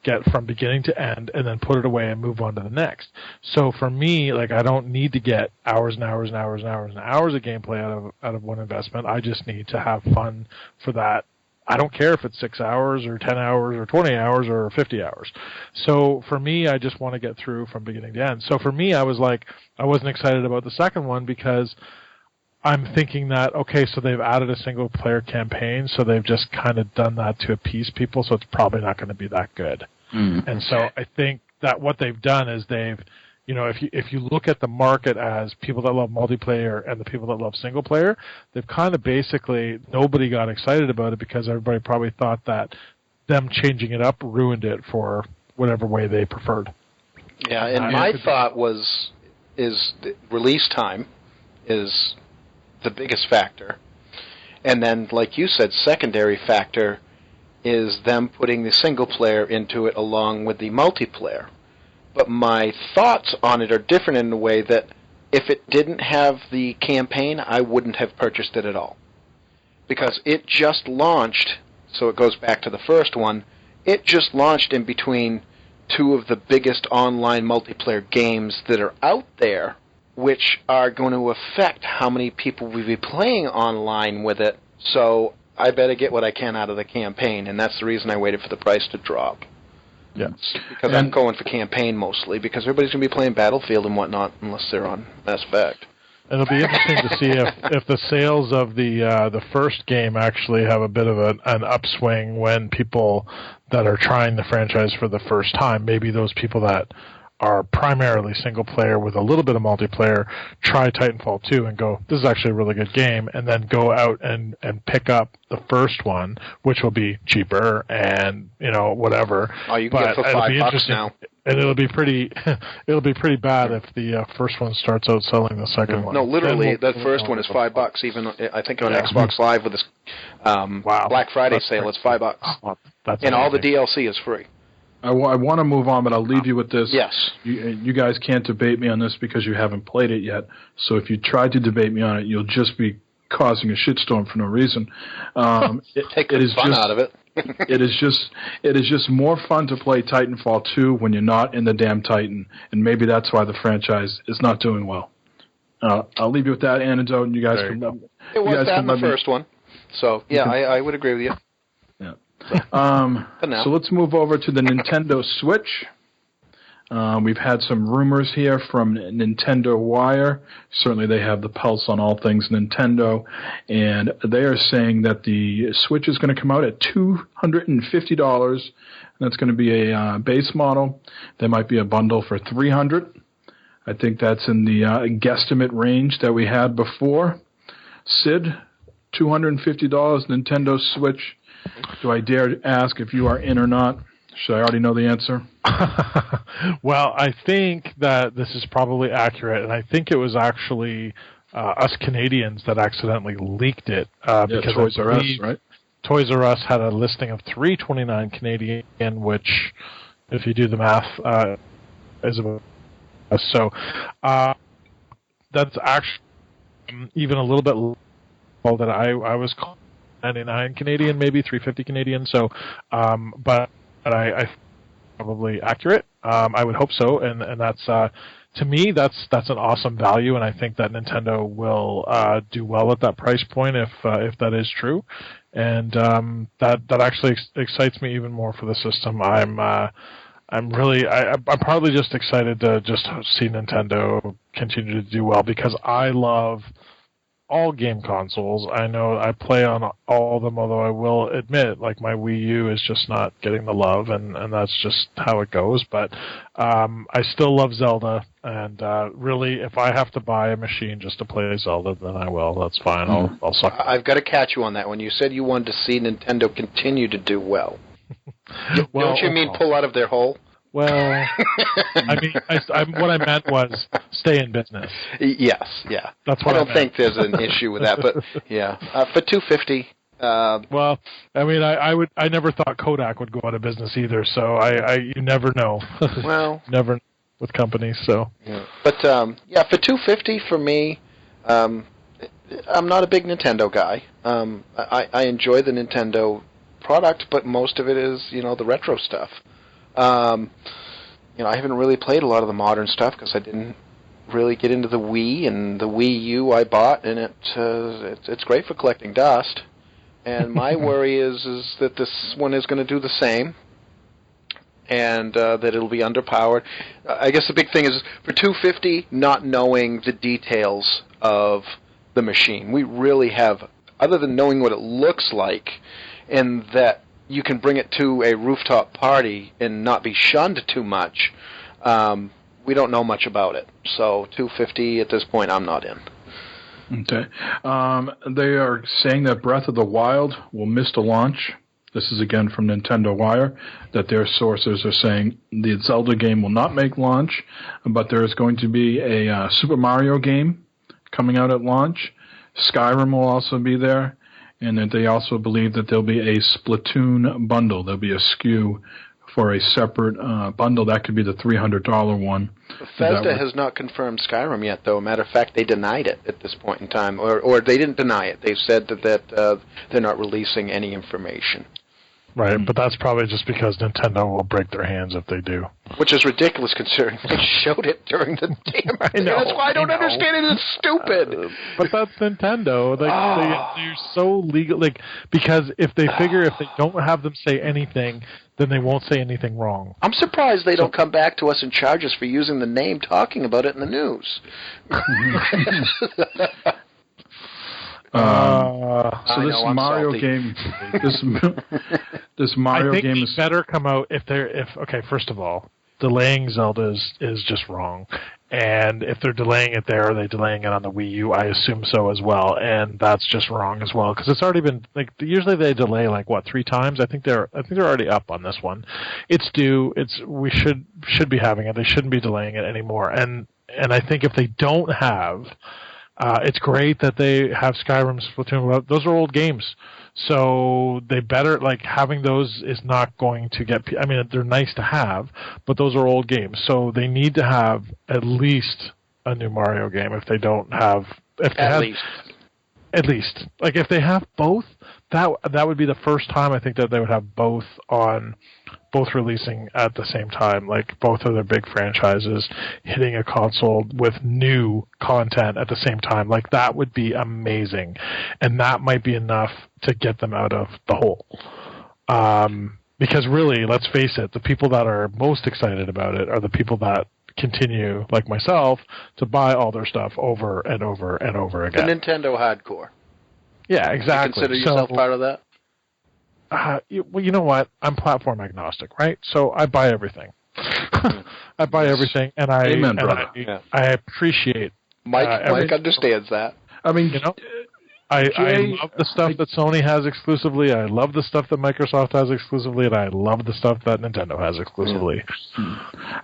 get from beginning to end and then put it away and move on to the next. So for me, I don't need to get hours and hours and hours and hours and hours of gameplay out of one investment. I just need to have fun for that. I don't care if it's 6 hours or 10 hours or 20 hours or 50 hours. So for me, I just want to get through from beginning to end. So for me, I wasn't excited about the second one because I'm thinking that, okay, so they've added a single-player campaign, so they've just kind of done that to appease people, so it's probably not going to be that good. Mm. And so I think that what they've done is if you look at the market as people that love multiplayer and the people that love single-player, they've kind of basically, nobody got excited about it because everybody probably thought that them changing it up ruined it for whatever way they preferred. Yeah, and my thought is release time is the biggest factor. And then, like you said, secondary factor is them putting the single player into it along with the multiplayer. But my thoughts on it are different in the way that if it didn't have the campaign, I wouldn't have purchased it at all. Because it just launched, so it goes back to the first one, it just launched in between two of the biggest online multiplayer games that are out there, which are going to affect how many people will be playing online with it. So I better get what I can out of the campaign, and that's the reason I waited for the price to drop. Yes. Because I'm going for campaign mostly, because everybody's going to be playing Battlefield and whatnot unless they're on Mass Effect. It'll be interesting to see if the sales of the first game actually have a bit of an upswing when people that are trying the franchise for the first time, maybe those people that are primarily single player with a little bit of multiplayer, try Titanfall 2 and go, this is actually a really good game, and then go out and pick up the first one, which will be cheaper and, whatever. Oh, you can get it for $5 now. And it'll be pretty bad if the first one starts out selling the second one. No, literally, that first one is $5. Even I think on Xbox Live with this Black Friday sale, it's $5. Oh, and all the DLC is free. I want to move on, but I'll leave you with this. Yes. You guys can't debate me on this because you haven't played it yet. So if you try to debate me on it, you'll just be causing a shitstorm for no reason. Take the fun out of it. it is just more fun to play Titanfall 2 when you're not in the damn Titan, and maybe that's why the franchise is not doing well. I'll leave you with that anecdote, and you guys can. It was that in the first one, so yeah, I would agree with you. Yeah. So let's move over to the Nintendo Switch. We've had some rumors here from Nintendo Wire. Certainly they have the pulse on all things Nintendo. And they are saying that the Switch is going to come out at $250. That's going to be a base model. There might be a bundle for $300. I think that's in the guesstimate range that we had before. Sid, $250 Nintendo Switch. Do I dare ask if you are in or not? Should I already know the answer? Well, I think that this is probably accurate, and I think it was actually us Canadians that accidentally leaked it. Because Toys R Us, right? Toys R Us had a listing of $329 Canadian, which, if you do the math, is about so. That's actually even a little bit low that I was calling 99 Canadian, maybe 350 Canadian. So, but I probably accurate. I would hope so, and that's to me that's an awesome value, and I think that Nintendo will do well at that price point if that is true, and that actually excites me even more for the system. I'm probably just excited to just see Nintendo continue to do well because I love all game consoles. I know I play on all of them, although I will admit, like, my Wii U is just not getting the love, and that's just how it goes. But I still love Zelda, and really, if I have to buy a machine just to play Zelda, then I will. That's fine. I'll suck. I've got to catch you on that one. You said you wanted to see Nintendo continue to do well. Don't you mean pull out of their hole? Well, I mean, what I meant was stay in business. Yes, yeah. That's what I don't think there's an issue with that, but yeah, for $250. Well, I mean, I never thought Kodak would go out of business either. So you never know. Well, never with companies. So, yeah. But yeah, for $250 for me, I'm not a big Nintendo guy. I enjoy the Nintendo product, but most of it is the retro stuff. I haven't really played a lot of the modern stuff because I didn't really get into the Wii, and the Wii U I bought, and it's great for collecting dust. And my worry is that this one is going to do the same, and that it'll be underpowered. I guess the big thing is for $250, not knowing the details of the machine. We really have, other than knowing what it looks like, and that you can bring it to a rooftop party and not be shunned too much. We don't know much about it. So $250 at this point, I'm not in. Okay. They are saying that Breath of the Wild will miss the launch. This is again from Nintendo Wire, that their sources are saying the Zelda game will not make launch, but there is going to be a Super Mario game coming out at launch. Skyrim will also be there. And that they also believe that there'll be a Splatoon bundle. There'll be a SKU for a separate bundle. That could be the $300 one. Bethesda has not confirmed Skyrim yet, though. Matter of fact, they denied it at this point in time. Or they didn't deny it. They said that they're not releasing any information. Right, but that's probably just because Nintendo will break their hands if they do. Which is ridiculous considering they showed it during the damn... That's why I don't understand it. It's stupid. But that's Nintendo. They're so legal. Because if they figure if they don't have them say anything, then they won't say anything wrong. I'm surprised they don't come back to us and charge us for using the name, talking about it in the news. So this Mario game, this Mario game is better come out okay. First of all, delaying Zelda is just wrong, and if they're delaying it there, are they delaying it on the Wii U? I assume so as well, and that's just wrong as well because it's already been usually they delay 3 times. I think they're already up on this one. It's due. We should be having it. They shouldn't be delaying it anymore. And I think if they don't have. It's great that they have Skyrim, Splatoon. Those are old games, so they better having those is not going to get. I mean, they're nice to have, but those are old games, so they need to have at least a new Mario game. If they don't have, At least, like if they have both, that would be the first time I think that they would have both releasing at the same time, like both of their big franchises hitting a console with new content at the same time. Like that would be amazing, and that might be enough to get them out of the hole. Because really, let's face it, the people that are most excited about it are the people that continue, like myself, to buy all their stuff over and over and over again. The Nintendo hardcore. Yeah, exactly. Do you consider yourself part of that? Well, you know what? I'm platform agnostic, right? So I buy everything. I buy everything, and Amen, brother. I appreciate. Mike understands that. I mean, you know, I love the stuff that Sony has exclusively. I love the stuff that Microsoft has exclusively, and I love the stuff that Nintendo has exclusively.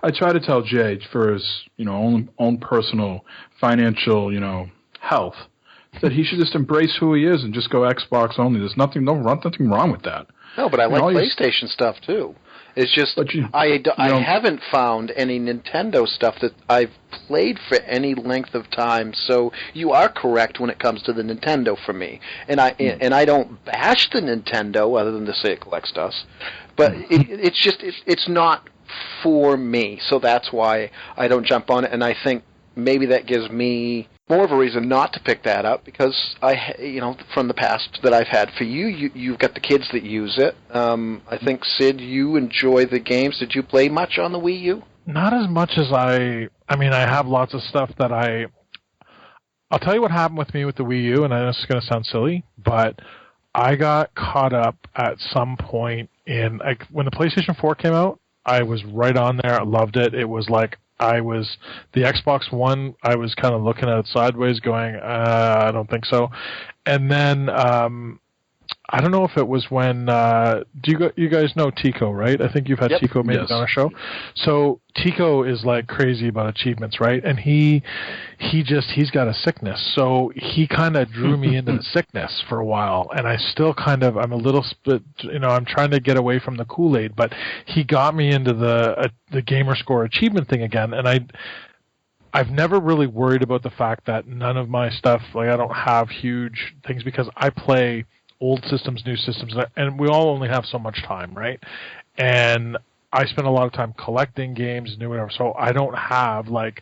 I try to tell Jay for his, own personal financial, health, that he should just embrace who he is and just go Xbox only. There's nothing wrong with that. No, but I like PlayStation stuff too. It's just I haven't found any Nintendo stuff that I've played for any length of time. So you are correct when it comes to the Nintendo for me, and I don't bash the Nintendo other than to say it collects dust. But it's not for me. So that's why I don't jump on it, and I think maybe that gives me more of a reason not to pick that up, because from the past that I've had for you've got the kids that use it. I think, Sid, you enjoy the games. Did you play much on the Wii U? Not as much as I mean, I have lots of stuff that I'll tell you what happened with me with the Wii U, and I know this is going to sound silly, but I got caught up at some point in, like, when the PlayStation 4 came out, I was right on there. I loved it. It was like, the Xbox One, I was kind of looking at it sideways going, I don't think so. And then, I don't know if it was when, you guys know Tico, right? I think you've had Tico maybe on a show. So Tico is like crazy about achievements, right? And he's got a sickness. So he kind of drew me into the sickness for a while. And I still I'm a little split, I'm trying to get away from the Kool-Aid, but he got me into the gamer score achievement thing again. And I've never really worried about the fact that none of my stuff, like I don't have huge things, because I play old systems, new systems, and we all only have so much time, right? And I spend a lot of time collecting games, new whatever, so I don't have like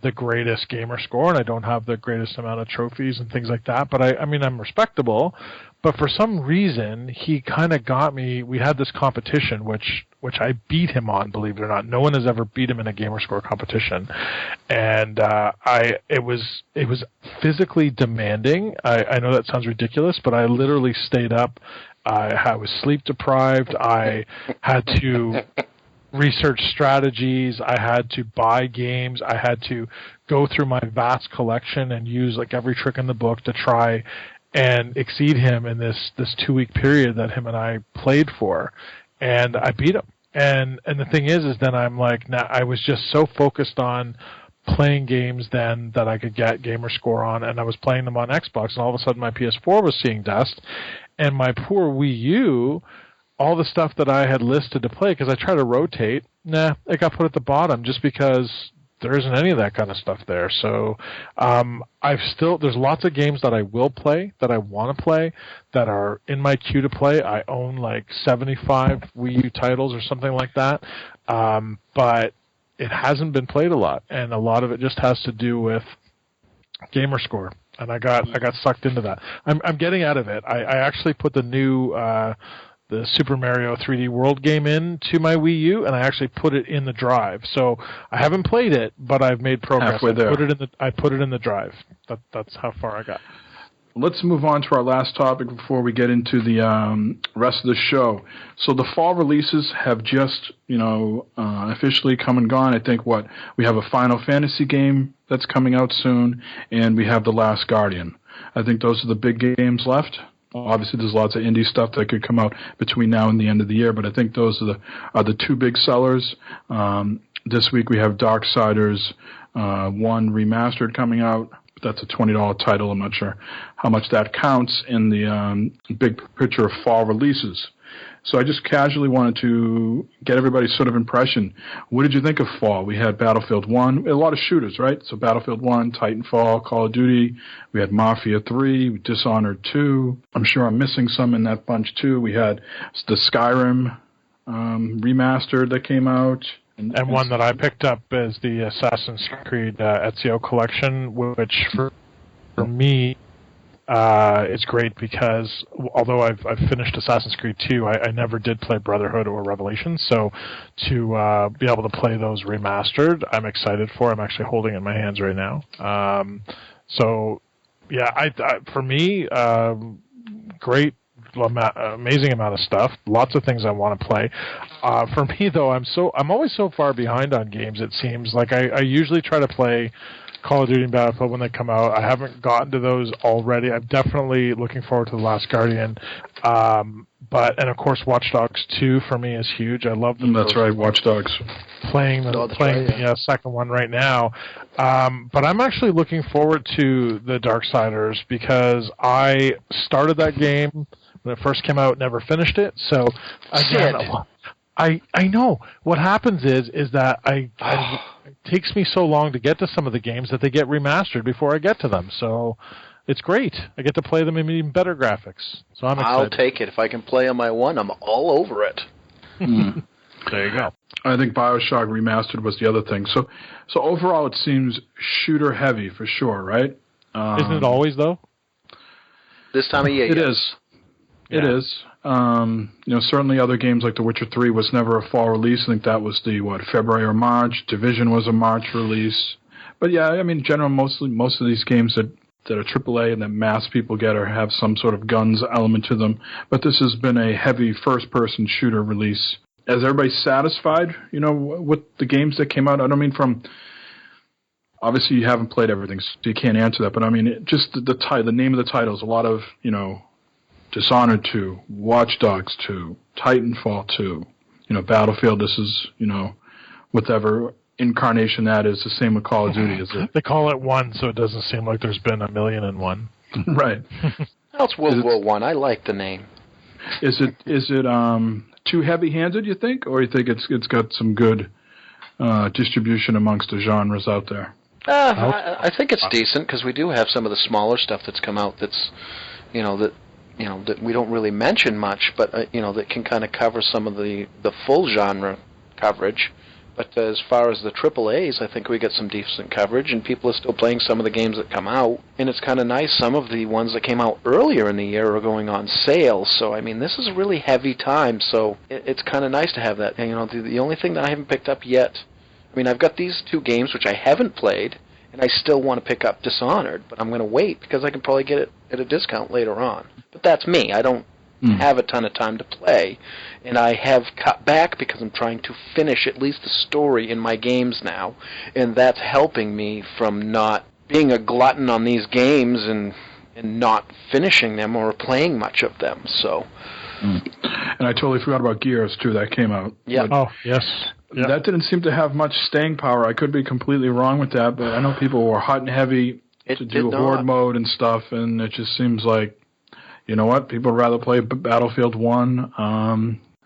the greatest gamer score, and I don't have the greatest amount of trophies and things like that, but I mean, I'm respectable. But for some reason, he kind of got me. We had this competition, which I beat him on, believe it or not. No one has ever beat him in a gamer score competition, and it was physically demanding. I know that sounds ridiculous, but I literally stayed up. I was sleep deprived. I had to research strategies. I had to buy games. I had to go through my vast collection and use like every trick in the book to try and exceed him in this 2-week period that him and I played for, and I beat him. And the thing is then I'm like, now I was just so focused on playing games then that I could get gamer score on, and I was playing them on Xbox, and all of a sudden my PS4 was seeing dust, and my poor Wii U, all the stuff that I had listed to play, because I try to rotate, it got put at the bottom just because there isn't any of that kind of stuff there. So there's lots of games that I will play, that I want to play, that are in my queue to play. I own like 75 Wii U titles or something like that, but it hasn't been played a lot, and a lot of it just has to do with gamer score. And I got sucked into that. I'm getting out of it. I actually put the new the Super Mario 3D World game into my Wii U, and I actually put it in the drive. So I haven't played it, but I've made progress. Halfway there. I put it in the drive. That's how far I got. Let's move on to our last topic before we get into the rest of the show. So the fall releases have just, officially come and gone. I think we have a Final Fantasy game that's coming out soon, and we have The Last Guardian. I think those are the big games left. Obviously, there's lots of indie stuff that could come out between now and the end of the year, but I think those are the two big sellers. This week we have Darksiders 1 Remastered coming out. That's a $20 title. I'm not sure how much that counts in the big picture of fall releases. So I just casually wanted to get everybody's sort of impression. What did you think of fall? We had Battlefield 1, a lot of shooters, right? So Battlefield 1, Titanfall, Call of Duty. We had Mafia 3, Dishonored 2. I'm sure I'm missing some in that bunch, too. We had the Skyrim remastered that came out. And one that I picked up is the Assassin's Creed Ezio collection, which for me is great because although I've finished Assassin's Creed 2, I never did play Brotherhood or Revelations. So to be able to play those remastered, I'm excited for. I'm actually holding it in my hands right now. So yeah, for me, great. Amazing amount of stuff. Lots of things I want to play. For me, though, I'm always so far behind on games. It seems like I usually try to play Call of Duty and Battlefield when they come out. I haven't gotten to those already. I'm definitely looking forward to The Last Guardian. And of course, Watch Dogs 2 for me is huge. I love them. That's right, Watch Dogs. Playing the second one right now. But I'm actually looking forward to the Darksiders because I started that game when it first came out, never finished it. So again, I know what happens is that it takes me so long to get to some of the games that they get remastered before I get to them. So it's great. I get to play them in even better graphics. So I'm excited. I'll take it. If I can play on my one, I'm all over it. There you go. I think BioShock Remastered was the other thing. So overall, it seems shooter heavy for sure, right? Isn't it always though? This time of year, it is. It is. Certainly other games like The Witcher 3 was never a fall release. I think that was February or March. Division was a March release. But yeah, I mean, in general, most of these games that are AAA and that mass people get or have some sort of guns element to them. But this has been a heavy first-person shooter release. Is everybody satisfied, with the games that came out? I don't mean from... Obviously, you haven't played everything, so you can't answer that. But I mean, just the name of the titles, a lot of, Dishonored 2, Watch Dogs 2, Titanfall 2, Battlefield, this is, whatever incarnation that is, the same with Call of Duty, is it? They call it one, so it doesn't seem like there's been 1,000,001. Right. That's World War One. I like the name. Is it too heavy-handed, you think? Or you think it's got some good distribution amongst the genres out there? I think it's decent, because we do have some of the smaller stuff that's come out that's, that we don't really mention much, but that can kind of cover some of the full genre coverage. But as far as the AAAs, I think we get some decent coverage, and people are still playing some of the games that come out. And it's kind of nice. Some of the ones that came out earlier in the year are going on sale. So I mean, this is a really heavy time. So it's kind of nice to have that. And, the only thing that I haven't picked up yet, I mean, I've got these two games which I haven't played, and I still want to pick up Dishonored, but I'm going to wait because I can probably get it at a discount later on. But that's me. I don't have a ton of time to play, and I have cut back because I'm trying to finish at least the story in my games now, and that's helping me from not being a glutton on these games and not finishing them or playing much of them. So, and I totally forgot about Gears too. That came out. Yeah. Oh yes. Yep. That didn't seem to have much staying power. I could be completely wrong with that, but I know people were hot and heavy to do horde mode and stuff, and it just seems like, you know what, people would rather play Battlefield 1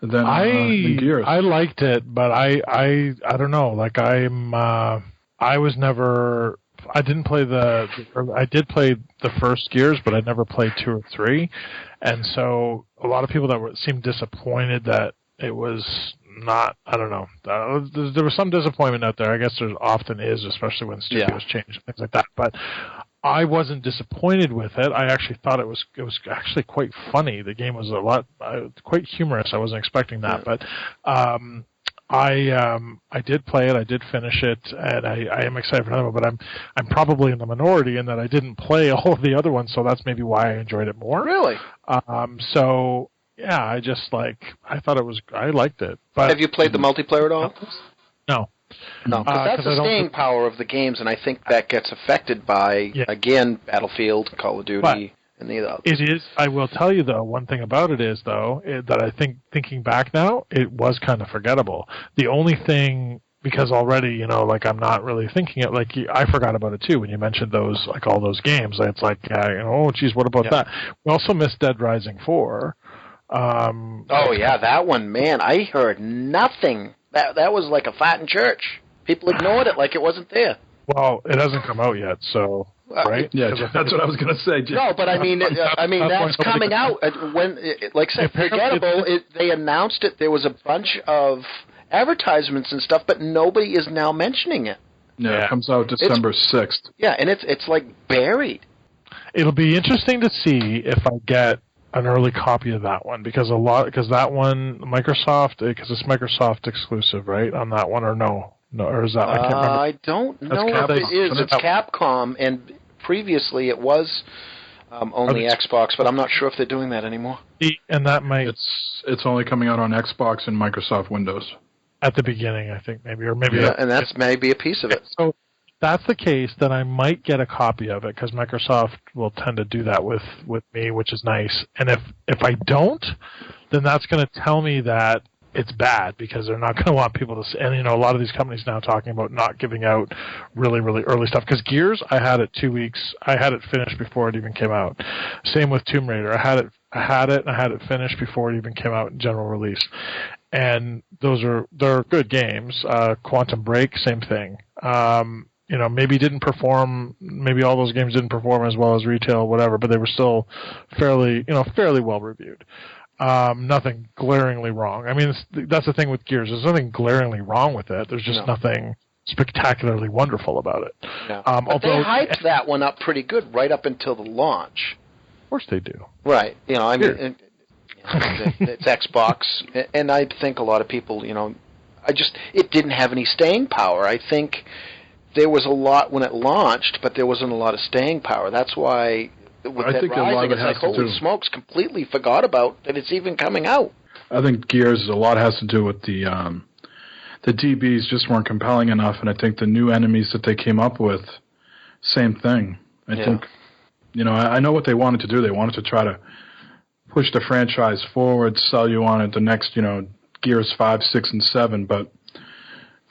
than Gears. I liked it, but I don't know. Like I was never. I didn't play I did play the first Gears, but I never played 2 or 3, and so a lot of people that seemed disappointed that it was not. I don't know. There was some disappointment out there. I guess there often is, especially when studios change and things like that. But I wasn't disappointed with it. I actually thought it was actually quite funny. The game was quite humorous. I wasn't expecting that, but I did play it. I did finish it, and I am excited for another one. But I'm probably in the minority in that I didn't play all of the other ones, so that's maybe why I enjoyed it more. Really? So yeah, I thought I liked it. But have you played the multiplayer at all? No. No, but that's the staying power of the games, and I think that gets affected by, again, Battlefield, Call of Duty, and the others. It is. I will tell you, though, one thing about it is, that I think, thinking back now, it was kind of forgettable. The only thing, because already, I'm not really thinking it, I forgot about it, too, when you mentioned those, all those games. It's like, oh, geez, what about that? We also missed Dead Rising 4. That one, man, I heard nothing. That was like a fart in church. People ignored it like it wasn't there. Well, it hasn't come out yet, so right? Yeah, that's what I was going to say. No, but I mean that's coming out when, like I said, Forgettable. They announced it. There was a bunch of advertisements and stuff, but nobody is now mentioning it. Yeah, it comes out December 6th. Yeah, and it's like buried. It'll be interesting to see if I get an early copy of that one because that one Microsoft, because it's Microsoft exclusive, right? On that one, or no, or is that I can't remember. I don't know if it is. It's Capcom, and previously it was only Xbox, but I'm not sure if they're doing that anymore. And that might it's only coming out on Xbox and Microsoft Windows at the beginning, I think, maybe. Yeah, and that's maybe a piece of it. So if that's the case, then I might get a copy of it because Microsoft will tend to do that with me, which is nice. And if I don't, then that's going to tell me that it's bad because they're not going to want people to see. And, a lot of these companies now talking about not giving out really, really early stuff. Because Gears, I had it 2 weeks. I had it finished before it even came out. Same with Tomb Raider. I had it finished before it even came out in general release. And they're good games. Quantum Break, same thing. Maybe didn't perform. Maybe all those games didn't perform as well as retail, whatever. But they were still fairly well reviewed. Nothing glaringly wrong. I mean, that's the thing with Gears. There's nothing glaringly wrong with it. There's just nothing spectacularly wonderful about it. Yeah. But they hyped that one up pretty good right up until the launch. Of course they do. Right. It's Xbox, and I think a lot of people, it didn't have any staying power. I think there was a lot when it launched, but there wasn't a lot of staying power. That's why with Dead Rising, it's like, holy smokes, completely forgot about that it's even coming out. I think Gears a lot has to do with the DBs just weren't compelling enough, and I think the new enemies that they came up with, same thing. I think, I know what they wanted to do. They wanted to try to push the franchise forward, sell you on it the next, Gears 5, 6, and 7, but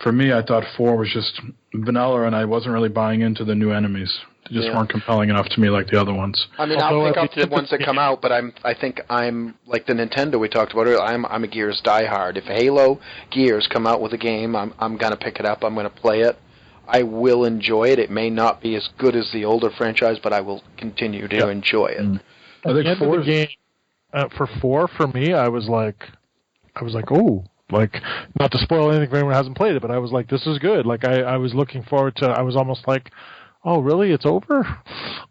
for me, I thought 4 was just vanilla, and I wasn't really buying into the new enemies. They just weren't compelling enough to me like the other ones. I mean, I'll pick up the ones that come out, but I think I'm like the Nintendo we talked about earlier. I'm a Gears diehard. If Halo Gears come out with a game, I'm going to pick it up. I'm going to play it. I will enjoy it. It may not be as good as the older franchise, but I will continue to enjoy it. I think 4 game for 4 for me, I was like, oh. Like, not to spoil anything for anyone who hasn't played it, but I was like, this is good. Like, I was looking forward to, I was almost like, oh, really? It's over?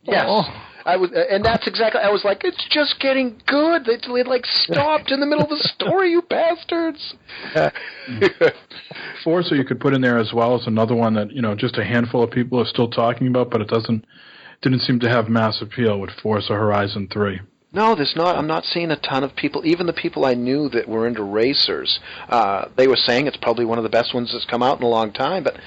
Yes. Oh. I was, and that's exactly, I was like, it's just getting good. They like stopped in the middle of the story, you bastards. 4, so you could put in there as well as another one that, just a handful of people are still talking about, but it didn't seem to have mass appeal with Forza Horizon 3. No, there's not. I'm not seeing a ton of people. Even the people I knew that were into racers, they were saying it's probably one of the best ones that's come out in a long time. But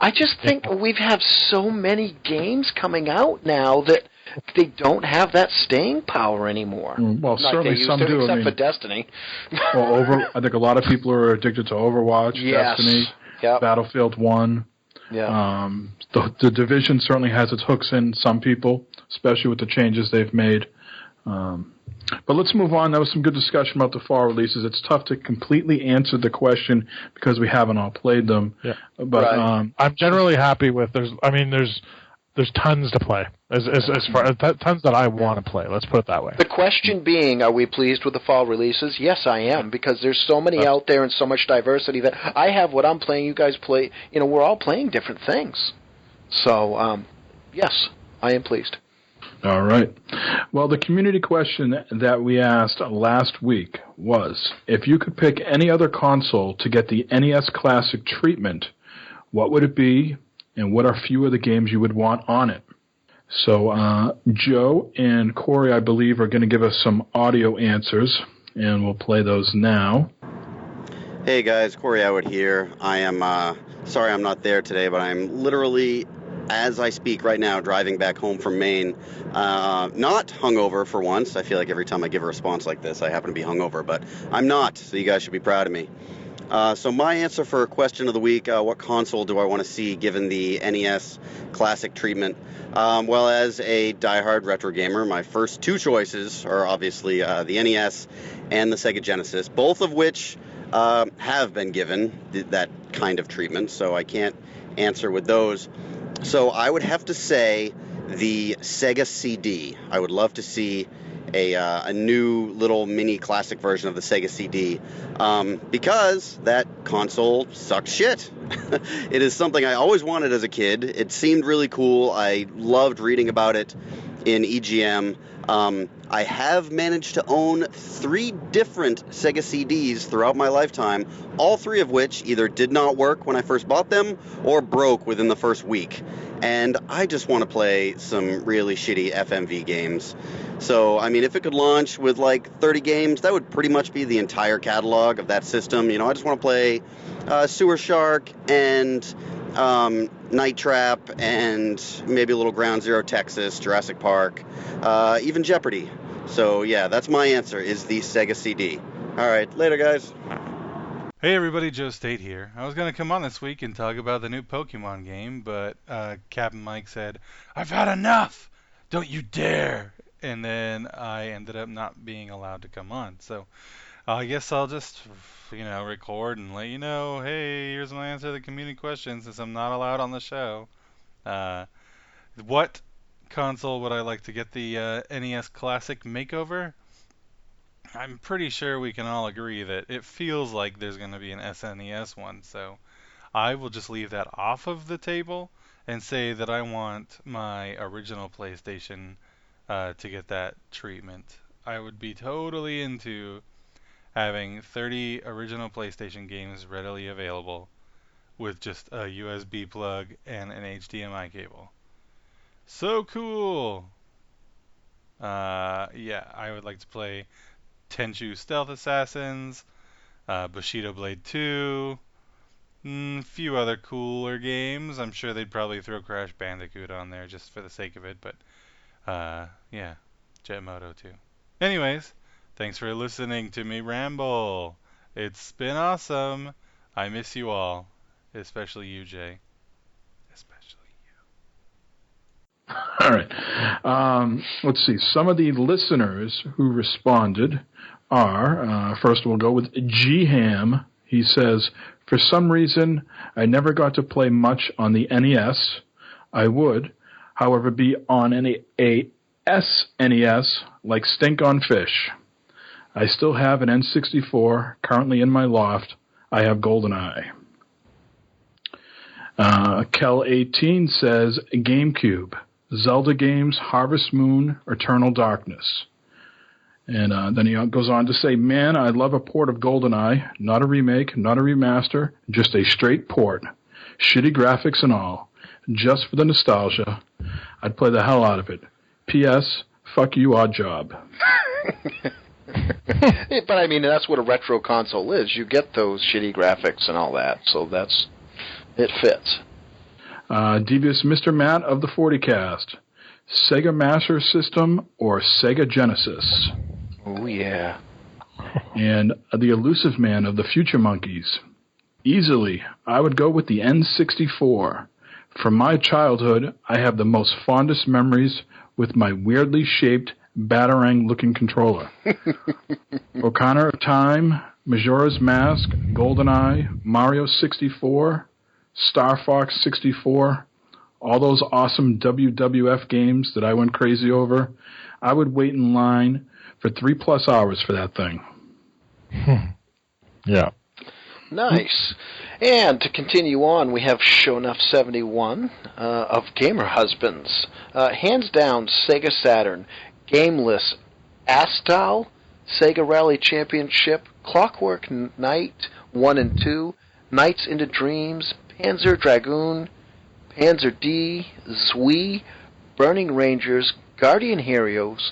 I just think we have so many games coming out now that they don't have that staying power anymore. Well, like certainly some do. Except for Destiny. Well, I think a lot of people are addicted to Overwatch, Destiny, Battlefield 1. Yeah. The Division certainly has its hooks in some people, especially with the changes they've made. But let's move on. That was some good discussion about the fall releases. It's tough to completely answer the question because we haven't all played them. Yeah. But I'm generally happy with. There's tons to play. As far tons that I want to play. Let's put it that way. The question being, are we pleased with the fall releases? Yes, I am, because there's so many out there and so much diversity that I have what I'm playing. You guys play. We're all playing different things. So, yes, I am pleased. All right. Well, the community question that we asked last week was, if you could pick any other console to get the NES Classic treatment, what would it be, and what are a few of the games you would want on it? So Joe and Corey, I believe, are going to give us some audio answers, and we'll play those now. Hey, guys. Corey Howard here. I am sorry I'm not there today, but I'm literally, as I speak right now, driving back home from Maine. Not hungover for once. I feel like every time I give a response like this, I happen to be hungover, but I'm not, so you guys should be proud of me. So my answer for question of the week, what console do I want to see given the NES Classic treatment? Well, as a diehard retro gamer, my first two choices are obviously the NES and the Sega Genesis, both of which have been given that kind of treatment, so I can't answer with those. So I would have to say the Sega CD. I would love to see a new little mini classic version of the Sega CD because that console sucked shit. It is something I always wanted as a kid. It seemed really cool. I loved reading about it in EGM. I have managed to own 3 different Sega CDs throughout my lifetime, all 3 of which either did not work when I first bought them or broke within the first week. And I just want to play some really shitty FMV games. So, I mean, if it could launch with like 30 games, that would pretty much be the entire catalog of that system. You know, I just want to play Sewer Shark and Night Trap and maybe a little Ground Zero Texas, Jurassic Park, even Jeopardy. So, yeah, that's my answer, is the Sega CD. All right, later, guys. Hey everybody, Joe State here. I was going to come on this week and talk about the new Pokemon game, but Captain Mike said, "I've had enough! Don't you dare!" And then I ended up not being allowed to come on. So I guess I'll just, record and let you know, hey, here's my answer to the community question since I'm not allowed on the show. What console would I like to get the NES Classic makeover? I'm pretty sure we can all agree that it feels like there's going to be an SNES one, so I will just leave that off of the table and say that I want my original PlayStation to get that treatment. I would be totally into having 30 original PlayStation games readily available with just a USB plug and an HDMI cable. So cool! Yeah, I would like to play Tenchu Stealth Assassins, Bushido Blade 2, few other cooler games. I'm sure they'd probably throw Crash Bandicoot on there just for the sake of it, but yeah, Jet Moto 2. Anyways, thanks for listening to me ramble. It's been awesome. I miss you all, especially you, Jay. Especially you. All right. Let's see. Some of the listeners who responded are, first we'll go with G-Ham. He says, for some reason, I never got to play much on the NES. I would, however, be on a SNES like Stink on Fish. I still have an N64 currently in my loft. I have GoldenEye. Kel18 says, GameCube. Zelda games, Harvest Moon, Eternal Darkness. And then he goes on to say, man, I love a port of GoldenEye. Not a remake, not a remaster, just a straight port. Shitty graphics and all. Just for the nostalgia. I'd play the hell out of it. P.S. Fuck you, Odd Job. But, I mean, that's what a retro console is. You get those shitty graphics and all that, so it fits. Devious Mr. Matt of the 40cast. Sega Master System or Sega Genesis? Oh, yeah. And the Elusive Man of the Future Monkeys. Easily, I would go with the N64. From my childhood, I have the most fondest memories with my weirdly shaped Batarang-looking controller. Ocarina of Time, Majora's Mask, GoldenEye, Mario 64, Star Fox 64, all those awesome WWF games that I went crazy over. I would wait in line for 3+ hours for that thing. Yeah. Nice. And to continue on, we have Shonuff71 of Gamer Husbands. Hands down, Sega Saturn. Gameless Astal, Sega Rally Championship, Clockwork Knight 1 and 2, Nights into Dreams, Panzer Dragoon, Panzer D, Zui, Burning Rangers, Guardian Heroes,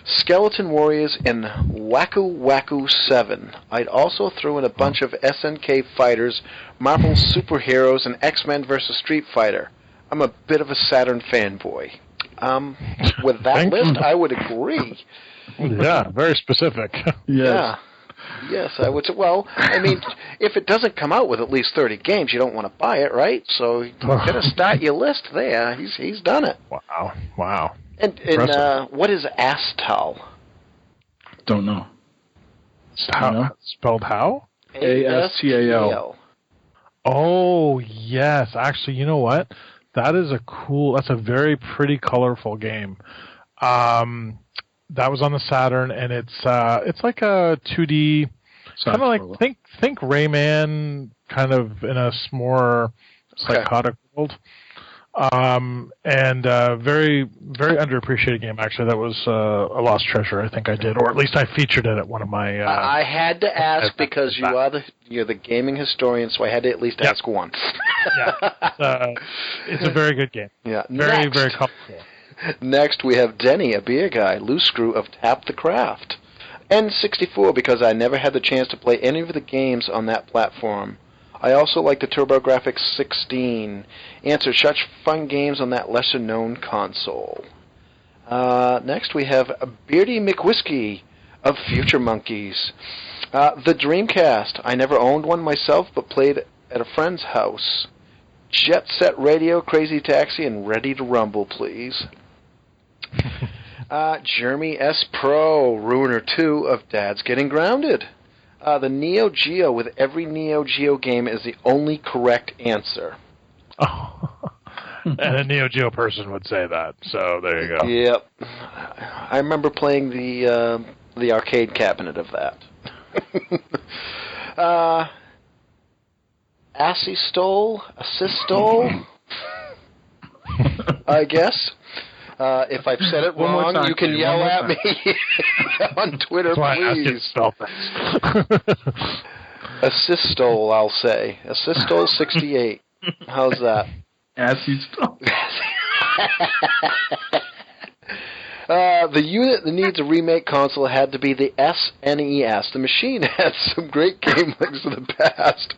Skeleton Warriors, and Waku Waku 7. I'd also throw in a bunch of SNK Fighters, Marvel Superheroes, and X-Men vs. Street Fighter. I'm a bit of a Saturn fanboy. With that list, I would agree. Yeah, very specific. Yes. Yes, I would say. Well, I mean, if it doesn't come out with at least 30 games, you don't want to buy it, right? So you got to start your list there. He's done it. Wow. And what is Astal? Don't know. Spelled how? Astal. Oh, yes. Actually, you know what? That's a very pretty, colorful game. That was on the Saturn, and it's like a 2D, kind of like think Rayman, kind of in a more psychotic world. And very, very underappreciated game. Actually, that was a lost treasure. I think I did, or at least I featured it at one of my. I had to ask because you're the gaming historian, so I had to at least ask once. It's a very good game. Yeah, very, very colorful. Next, we have Denny, a beer guy, loose screw of Tap the Craft. N64, because I never had the chance to play any of the games on that platform. I also like the TurboGrafx 16. Answer, such fun games on that lesser-known console. Next, we have Beardy McWhiskey of Future Monkeys. The Dreamcast. I never owned one myself, but played at a friend's house. Jet Set Radio, Crazy Taxi, and Ready to Rumble, please. Jeremy S. Pro, Ruiner 2 of Dad's Getting Grounded. The Neo Geo with every Neo Geo game is the only correct answer. Oh. And a Neo Geo person would say that, so there you go. Yep. I remember playing the arcade cabinet of that. Assistole? I guess. If I've said it wrong, you can yell at me on Twitter, please. Assistole, I'll say. Assistole 68. How's that? Assistole. The unit that needs a remake console had to be the SNES. The machine had some great game links in the past.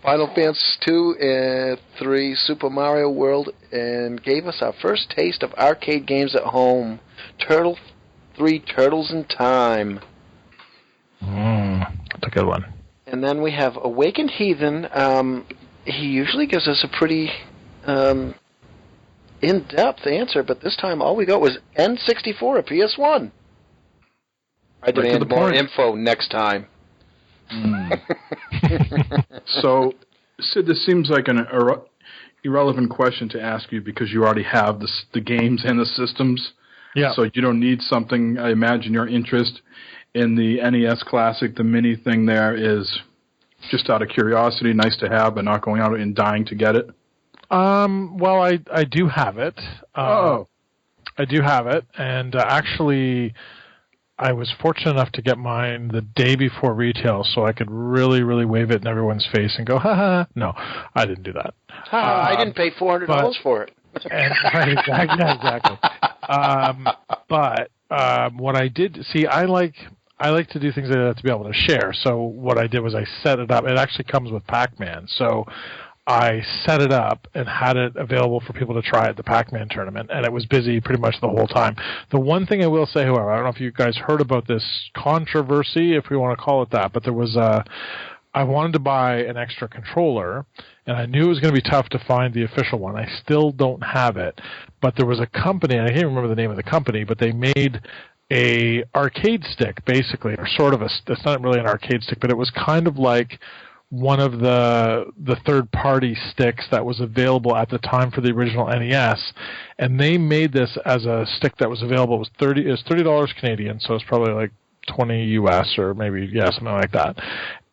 Final Fantasy 2 and 3, Super Mario World, and gave us our first taste of arcade games at home. 3 Turtles in Time. That's a good one. And then we have Awakened Heathen. He usually gives us a pretty in-depth answer, but this time all we got was N64 at PS1. I demand more info next time. So, Sid, this seems like an irrelevant question to ask you because you already have the games and the systems. Yeah. So you don't need something. I imagine your interest in the NES Classic, the mini thing there, is just out of curiosity, nice to have, but not going out and dying to get it. Well, I do have it. I do have it, and actually, I was fortunate enough to get mine the day before retail, so I could really, really wave it in everyone's face and go, ha ha. No, I didn't do that. I didn't pay $400 for it. Right, exactly. But what I did, see, I like to do things like that to be able to share. So what I did was I set it up. It actually comes with Pac-Man, so I set it up and had it available for people to try at the Pac-Man tournament, and it was busy pretty much the whole time. The one thing I will say, however, I don't know if you guys heard about this controversy, if we want to call it that, but there was I wanted to buy an extra controller, and I knew it was going to be tough to find the official one. I still don't have it, but there was a company, and I can't remember the name of the company, but they made a arcade stick, basically, or sort of it's not really an arcade stick, but it was kind of like one of the third-party sticks that was available at the time for the original NES, and they made this as a stick that was available. It was $30 Canadian, so it's probably like 20 US or maybe something like that.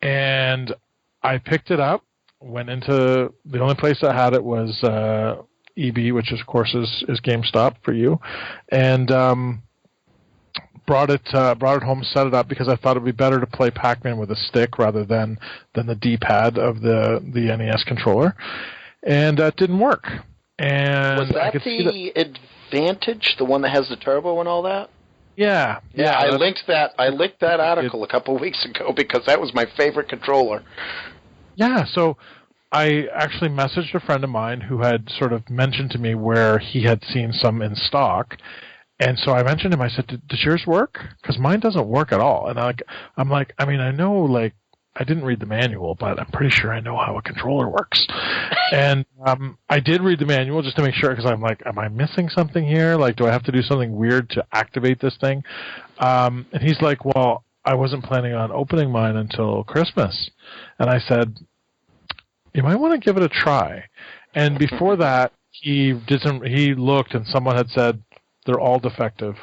And I picked it up, went into the only place that had it was EB, which of course is GameStop for you, and brought it home, set it up because I thought it would be better to play Pac-Man with a stick rather than the D-pad of the NES controller, and that didn't work. And was that the Advantage, the one that has the turbo and all that? Yeah. I linked that article a couple of weeks ago because that was my favorite controller. Yeah, so I actually messaged a friend of mine who had sort of mentioned to me where he had seen some in stock. And so I mentioned him. I said, "Does yours work? Because mine doesn't work at all." And I'm like, I mean, I know, like, I didn't read the manual, but I'm pretty sure I know how a controller works. And I did read the manual just to make sure, because I'm like, am I missing something here? Like, do I have to do something weird to activate this thing? And he's like, well, I wasn't planning on opening mine until Christmas. And I said, you might want to give it a try. And before that, he looked, and someone had said, they're all defective.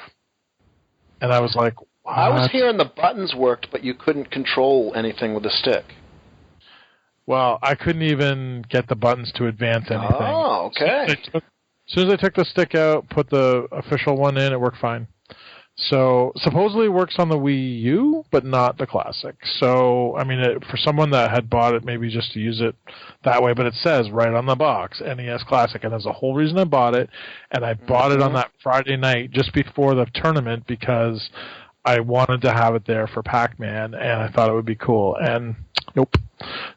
And I was like, what? I was hearing the buttons worked, but you couldn't control anything with the stick. Well, I couldn't even get the buttons to advance anything. Oh, okay. As soon as I took the stick out, put the official one in, it worked fine. So supposedly it works on the Wii U, but not the Classic. So, I mean, for someone that had bought it maybe just to use it that way, but it says right on the box, NES Classic, and there's a whole reason I bought it, and I bought it on that Friday night just before the tournament because I wanted to have it there for Pac-Man, and I thought it would be cool, and nope.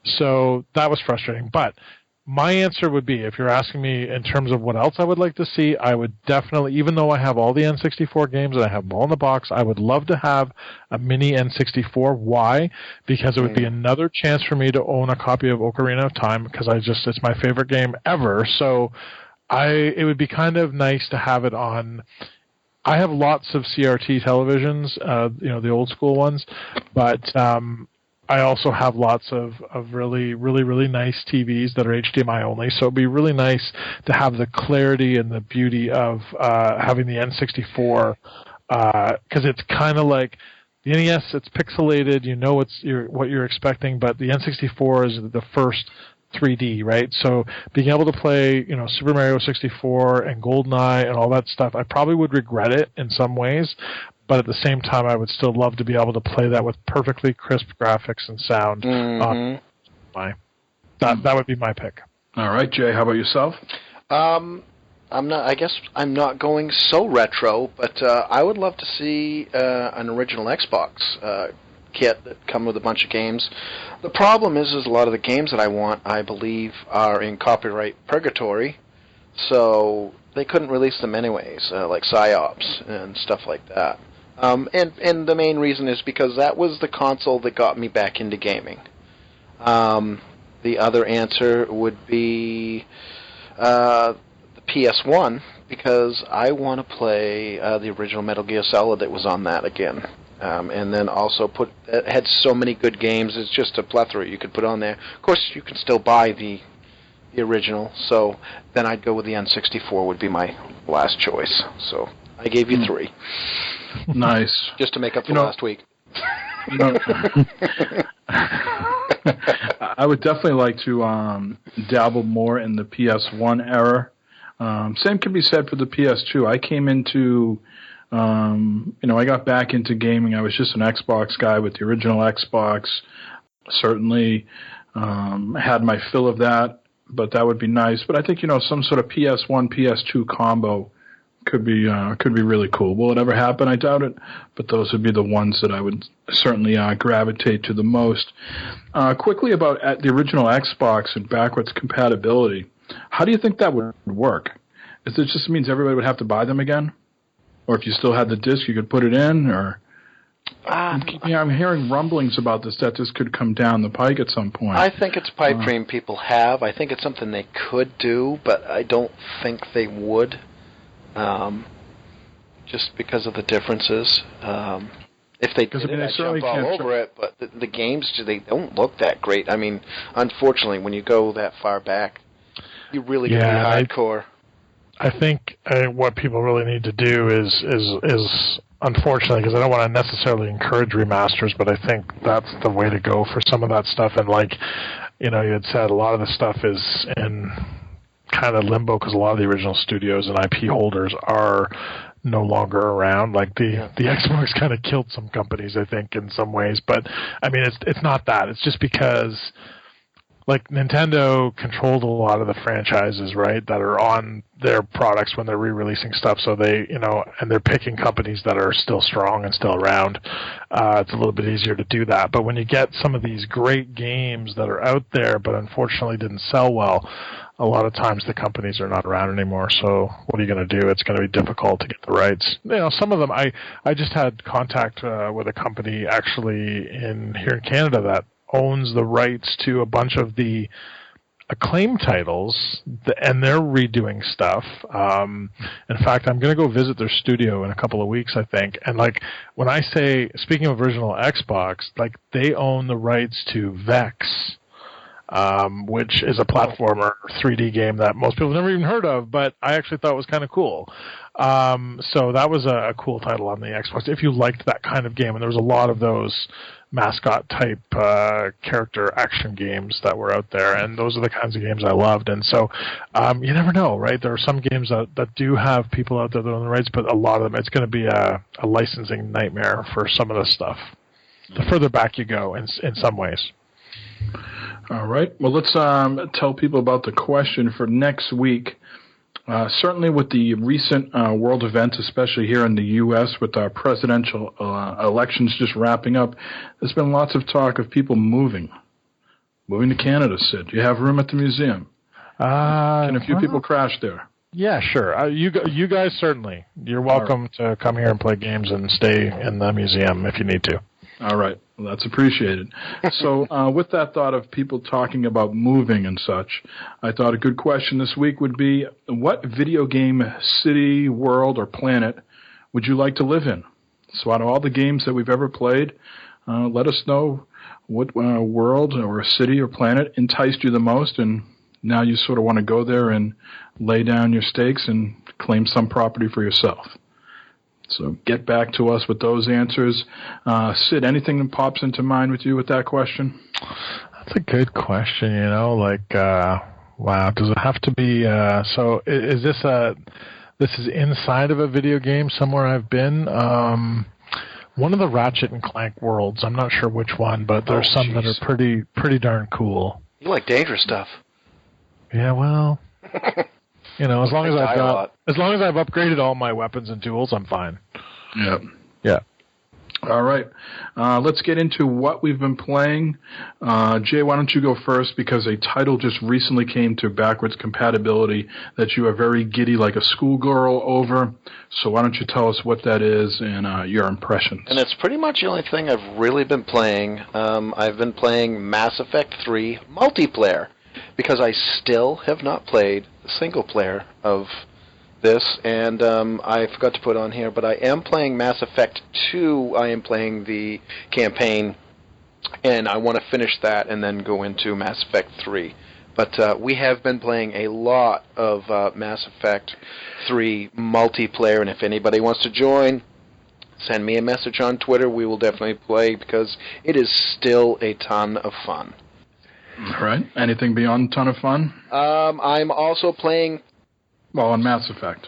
So that was frustrating, but my answer would be, if you're asking me in terms of what else I would like to see, I would definitely, even though I have all the N64 games and I have them all in the box, I would love to have a mini N64. Why? Because it would be another chance for me to own a copy of Ocarina of Time, because it's my favorite game ever. So it would be kind of nice to have it on. I have lots of CRT televisions, the old school ones, but I also have lots of really, really, really nice TVs that are HDMI only, so it'd be really nice to have the clarity and the beauty of having the N64, because it's kind of like the NES, it's pixelated, you know what you're expecting, but the N64 is the first 3D, right? So being able to play, Super Mario 64 and GoldenEye and all that stuff, I probably would regret it in some ways, but at the same time, I would still love to be able to play that with perfectly crisp graphics and sound. That would be my pick. All right, Jay, how about yourself? I guess I'm not going so retro, but I would love to see an original Xbox kit that come with a bunch of games. The problem is a lot of the games that I want, I believe, are in copyright purgatory, so they couldn't release them anyways, like PsyOps and stuff like that. And the main reason is because that was the console that got me back into gaming. The other answer would be the PS1, because I want to play the original Metal Gear Solid that was on that again. And then also it had so many good games, it's just a plethora you could put on there. Of course, you can still buy the original, so then I'd go with the N64 would be my last choice. So I gave you 3. Nice. Just to make up for last week. I would definitely like to dabble more in the PS1 era. Same can be said for the PS2. I came into, I got back into gaming. I was just an Xbox guy with the original Xbox. Certainly had my fill of that, but that would be nice. But I think, some sort of PS1, PS2 combo could be really cool. Will it ever happen? I doubt it, but those would be the ones that I would certainly gravitate to the most. Quickly about the original Xbox and backwards compatibility. How do you think that would work? Is it just means everybody would have to buy them again? Or if you still had the disc, you could put it in? Or I'm hearing rumblings about this, that this could come down the pike at some point. I think it's a pipe dream people have. I think it's something they could do, but I don't think they would. Just because of the differences. If they did it, I'd jump all over it, but the games, they don't look that great. I mean, unfortunately, when you go that far back, you really get hardcore. I think what people really need to do is unfortunately, because I don't want to necessarily encourage remasters, but I think that's the way to go for some of that stuff. And like, you had said, a lot of the stuff is in kind of limbo because a lot of the original studios and IP holders are no longer around. Like the Xbox kind of killed some companies, I think, in some ways. But I mean, it's not that. It's just because like Nintendo controlled a lot of the franchises, right, that are on their products when they're re-releasing stuff. So they, and they're picking companies that are still strong and still around. It's a little bit easier to do that. But when you get some of these great games that are out there, but unfortunately didn't sell well, a lot of times the companies are not around anymore, so what are you going to do? It's going to be difficult to get the rights. Some of them, I just had contact with a company actually here in Canada that owns the rights to a bunch of the Acclaim titles, and they're redoing stuff. In fact, I'm going to go visit their studio in a couple of weeks, I think. And when I say, speaking of original Xbox, they own the rights to Vex, which is a platformer 3D game that most people have never even heard of, but I actually thought was kind of cool. So that was a cool title on the Xbox, if you liked that kind of game. And there was a lot of those mascot-type character action games that were out there, and those are the kinds of games I loved. And so you never know, right? There are some games that do have people out there that own the rights, but a lot of them, it's going to be a licensing nightmare for some of this stuff. The further back you go, in some ways. All right. Well, let's tell people about the question for next week. Certainly with the recent world events, especially here in the U.S. with our presidential elections just wrapping up, there's been lots of talk of people moving to Canada, Sid. Do you have room at the museum? Can a few people crash there? Yeah, sure. You guys certainly. You're welcome to come here and play games and stay in the museum if you need to. All right. Well, that's appreciated. So with that thought of people talking about moving and such, I thought a good question this week would be, what video game city, world, or planet would you like to live in? So out of all the games that we've ever played, let us know what world or city or planet enticed you the most, and now you sort of want to go there and lay down your stakes and claim some property for yourself. So get back to us with those answers. Sid, anything that pops into mind with you with that question? That's a good question, wow, does it have to be, so is this is inside of a video game somewhere I've been? One of the Ratchet and Clank worlds, I'm not sure which one, but there's some that are pretty darn cool. You like dangerous stuff. Yeah, well... as long as I've upgraded all my weapons and tools, I'm fine. Yeah. All right. Let's get into what we've been playing. Jay, why don't you go first, because a title just recently came to backwards compatibility that you are very giddy like a schoolgirl over. So why don't you tell us what that is and your impressions? And it's pretty much the only thing I've really been playing. I've been playing Mass Effect 3 multiplayer, because I still have not played the single player of this, and I forgot to put on here, but I am playing Mass Effect 2. I am playing the campaign, and I want to finish that and then go into Mass Effect 3. But we have been playing a lot of Mass Effect 3 multiplayer, and if anybody wants to join, send me a message on Twitter. We will definitely play, because it is still a ton of fun. All right. Anything beyond ton of fun? I'm also playing... Well, on Mass Effect.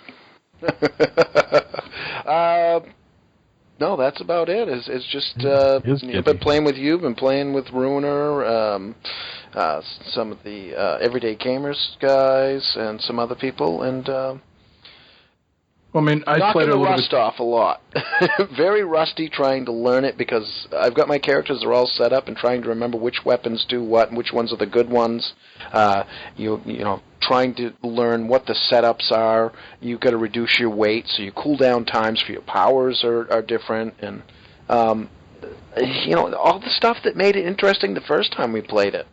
No, that's about it. It's just I've been playing with you, been playing with Ruiner, some of the Everyday Gamers guys, and some other people, and... I played a little rust off a lot. Very rusty trying to learn it, because I've got my characters, they're all set up, and trying to remember which weapons do what and which ones are the good ones. Trying to learn what the setups are. You've got to reduce your weight, so your cooldown times for your powers are different, and all the stuff that made it interesting the first time we played it.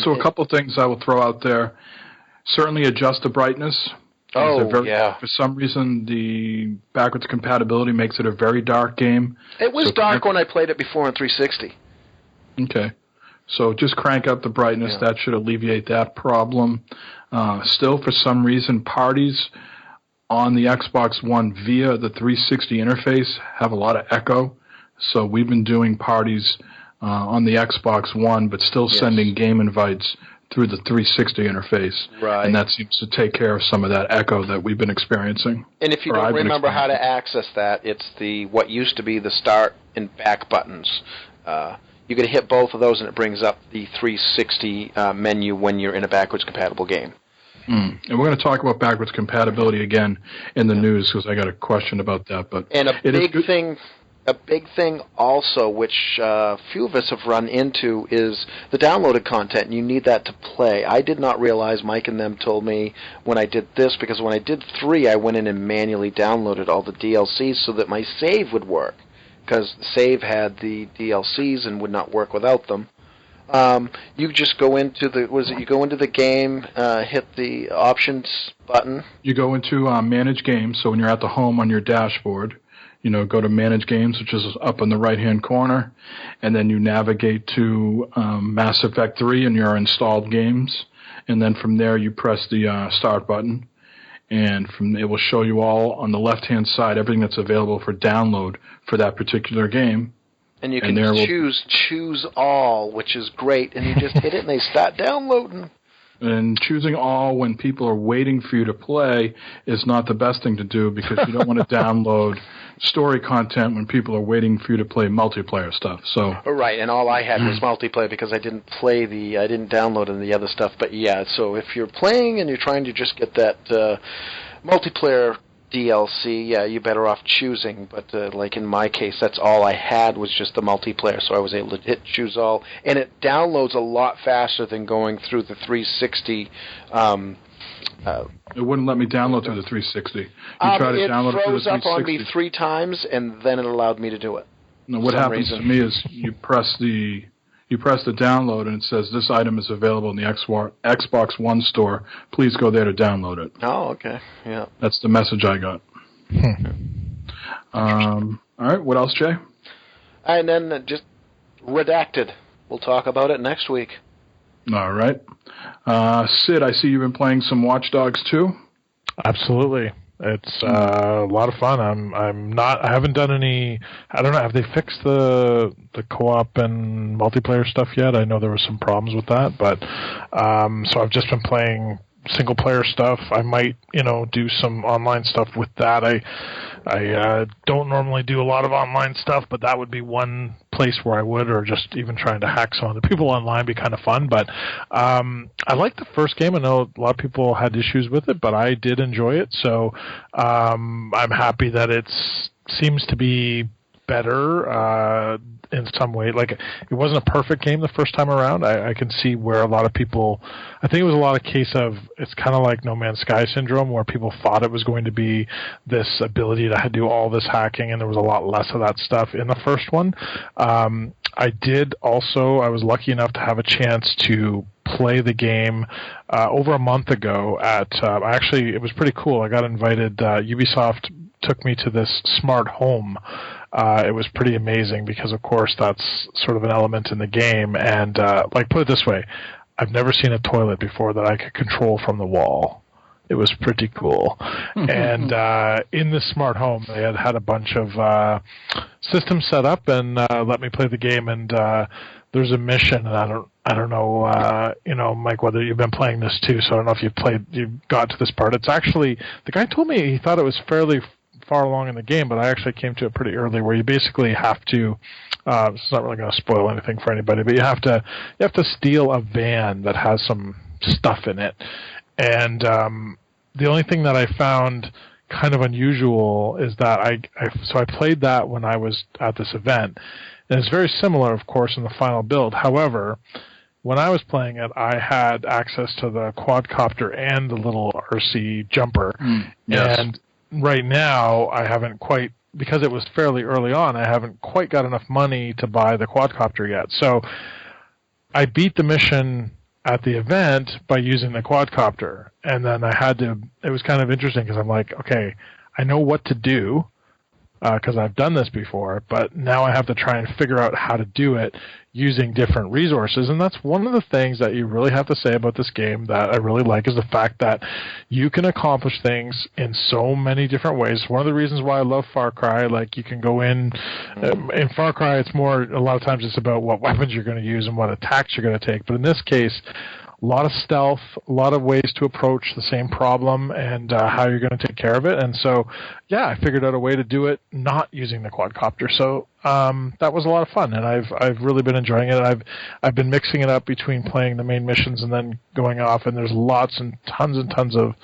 So a couple of things I will throw out there. Certainly adjust the brightness. Yeah. For some reason, the backwards compatibility makes it a very dark game. It was dark when I played it before on 360. Okay. So just crank up the brightness. Yeah. That should alleviate that problem. Still, for some reason, parties on the Xbox One via the 360 interface have a lot of echo. So we've been doing parties on the Xbox One, but still sending game invites through the 360 interface. Right. And that seems to take care of some of that echo that we've been experiencing. And if you don't remember how to access that, it's what used to be the start and back buttons. You can hit both of those, and it brings up the 360 menu when you're in a backwards compatible game. And we're going to talk about backwards compatibility again in the news, because I got a question about that. But and a big thing a big thing also, which few of us have run into, is the downloaded content. You need that to play. I did not realize, Mike and them told me when I did this, because when I did 3, I went in and manually downloaded all the DLCs so that my save would work, because save had the DLCs and would not work without them. You just go into you go into the game, hit the options button. You go into Manage Games, so when you're at the home on your dashboard, go to Manage Games, which is up in the right-hand corner, and then you navigate to Mass Effect 3 and your installed games, and then from there you press the Start button, and it will show you all on the left-hand side everything that's available for download for that particular game. And you can choose all, which is great, and you just hit it and they start downloading. And choosing all when people are waiting for you to play is not the best thing to do, because you don't want to download story content when people are waiting for you to play multiplayer stuff. So right, and all I had was multiplayer because I didn't download any of the other stuff. But yeah, so if you're playing and you're trying to just get that multiplayer DLC, yeah, you're better off choosing. But like in my case, that's all I had was just the multiplayer, so I was able to hit choose all, and it downloads a lot faster than going through the 360. It wouldn't let me download through the 360. You try to download it through the 360. It froze up on me 3 times, and then it allowed me to do it. No, what happens to me is you press the download, and it says this item is available in the Xbox One store. Please go there to download it. Oh, okay, yeah. That's the message I got. All right, what else, Jay? And then just Redacted. We'll talk about it next week. All right. Sid, I see you've been playing some Watch Dogs 2. Absolutely. It's a lot of fun. I haven't done any. I don't know. Have they fixed the co-op and multiplayer stuff yet? I know there were some problems with that, but so I've just been playing single player stuff. I might do some online stuff with that. I don't normally do a lot of online stuff, but that would be one place where I would, or just even trying to hack some other people online be kind of fun. But I liked the first game. I know a lot of people had issues with it, but I did enjoy it. So I'm happy that it seems to be better in some way. Like, it wasn't a perfect game the first time around. I can see where a lot of people, I think it was a lot of case of, it's kind of like No Man's Sky syndrome, where people thought it was going to be this ability to do all this hacking, and there was a lot less of that stuff in the first one. I was lucky enough to have a chance to play the game over a month ago at, actually, it was pretty cool. I got invited, Ubisoft took me to this smart home. It was pretty amazing because, of course, that's sort of an element in the game. And, put it this way, I've never seen a toilet before that I could control from the wall. It was pretty cool. And in this smart home, they had a bunch of systems set up and let me play the game. And there's a mission, and I don't know, Mike, whether you've been playing this too. So I don't know if you got to this part. It's actually, the guy told me he thought it was fairly far along in the game, but I actually came to it pretty early, where you basically have to. It's not really going to spoil anything for anybody, but you have to steal a van that has some stuff in it. And the only thing that I found kind of unusual is that I played that when I was at this event, and it's very similar, of course, in the final build. However, when I was playing it, I had access to the quadcopter and the little RC jumper, yes. And right now, I haven't quite, because it was fairly early on, I haven't quite got enough money to buy the quadcopter yet. So I beat the mission at the event by using the quadcopter. And then it was kind of interesting because I'm like, okay, I know what to do because I've done this before, but now I have to try and figure out how to do it using different resources. And that's one of the things that you really have to say about this game that I really like, is the fact that you can accomplish things in so many different ways. One of the reasons why I love Far Cry, like you can go in Far Cry, it's more, a lot of times it's about what weapons you're going to use and what attacks you're going to take. But in this case, a lot of stealth, a lot of ways to approach the same problem, and how you're going to take care of it. And so, yeah, I figured out a way to do it not using the quadcopter. So that was a lot of fun, and I've really been enjoying it. I've been mixing it up between playing the main missions and then going off, and there's lots and tons of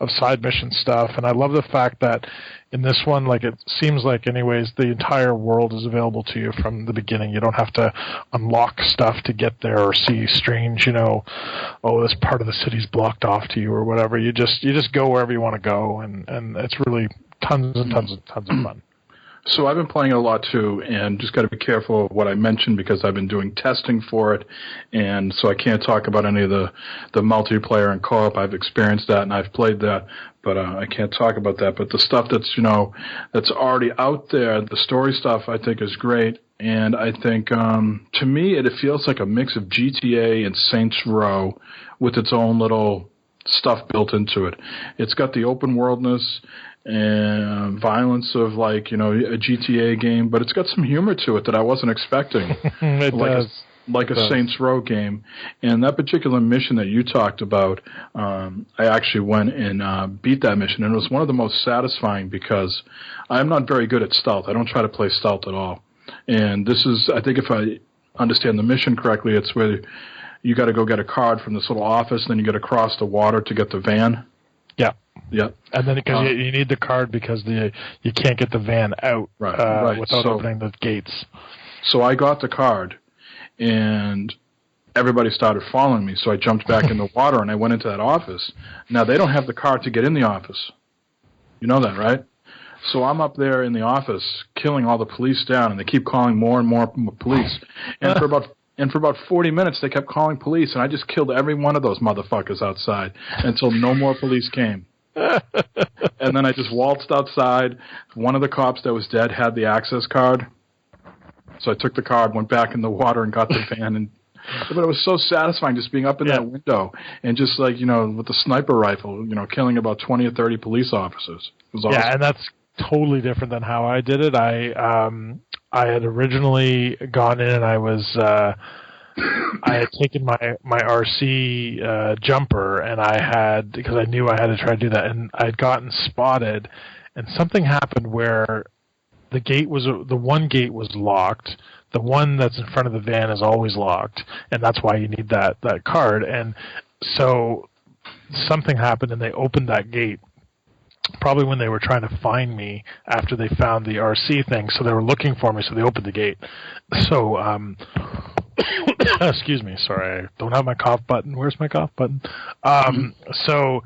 side mission stuff. And I love the fact that in this one, like, it seems like anyways, the entire world is available to you from the beginning. You don't have to unlock stuff to get there or see strange, this part of the city's blocked off to you or whatever. You just go wherever you want to go, and it's really tons and tons of fun. So I've been playing it a lot too, and just got to be careful of what I mention because I've been doing testing for it, and so I can't talk about any of the multiplayer and co-op. I've experienced that and I've played that, but I can't talk about that. But the stuff that's that's already out there, the story stuff, I think is great, and I think to me it feels like a mix of GTA and Saints Row with its own little stuff built into it. It's got the open worldness and violence of a GTA game, but it's got some humor to it that I wasn't expecting. It does. Like a Saints Row game. And that particular mission that you talked about, I actually went and beat that mission, and it was one of the most satisfying because I'm not very good at stealth. I don't try to play stealth at all. And this is, I think if I understand the mission correctly, it's where you got to go get a card from this little office, and then you got to cross the water to get the van. Yeah. Yeah, and then because you need the card because you can't get the van out without opening the gates. So I got the card, and everybody started following me. So I jumped back in the water and I went into that office. Now they don't have the card to get in the office. You know that, right? So I'm up there in the office killing all the police down, and they keep calling more and more police. And for about 40 minutes, they kept calling police, and I just killed every one of those motherfuckers outside until no more police came. And then I just waltzed outside. One of the cops that was dead had the access card, so I took the card, went back in the water, and got the van. But it was so satisfying just being up in that window and just with the sniper rifle, killing about 20 or 30 police officers. It was awesome. Yeah, and that's totally different than how I did it. I had originally gone in and I had taken my RC jumper, and because I knew I had to try to do that, and I had gotten spotted, and something happened where the one gate was locked. The one that's in front of the van is always locked, and that's why you need that card. And so something happened, and they opened that gate probably when they were trying to find me after they found the RC thing. So they were looking for me, so they opened the gate. So excuse me, sorry, I don't have my cough button. Where's my cough button? So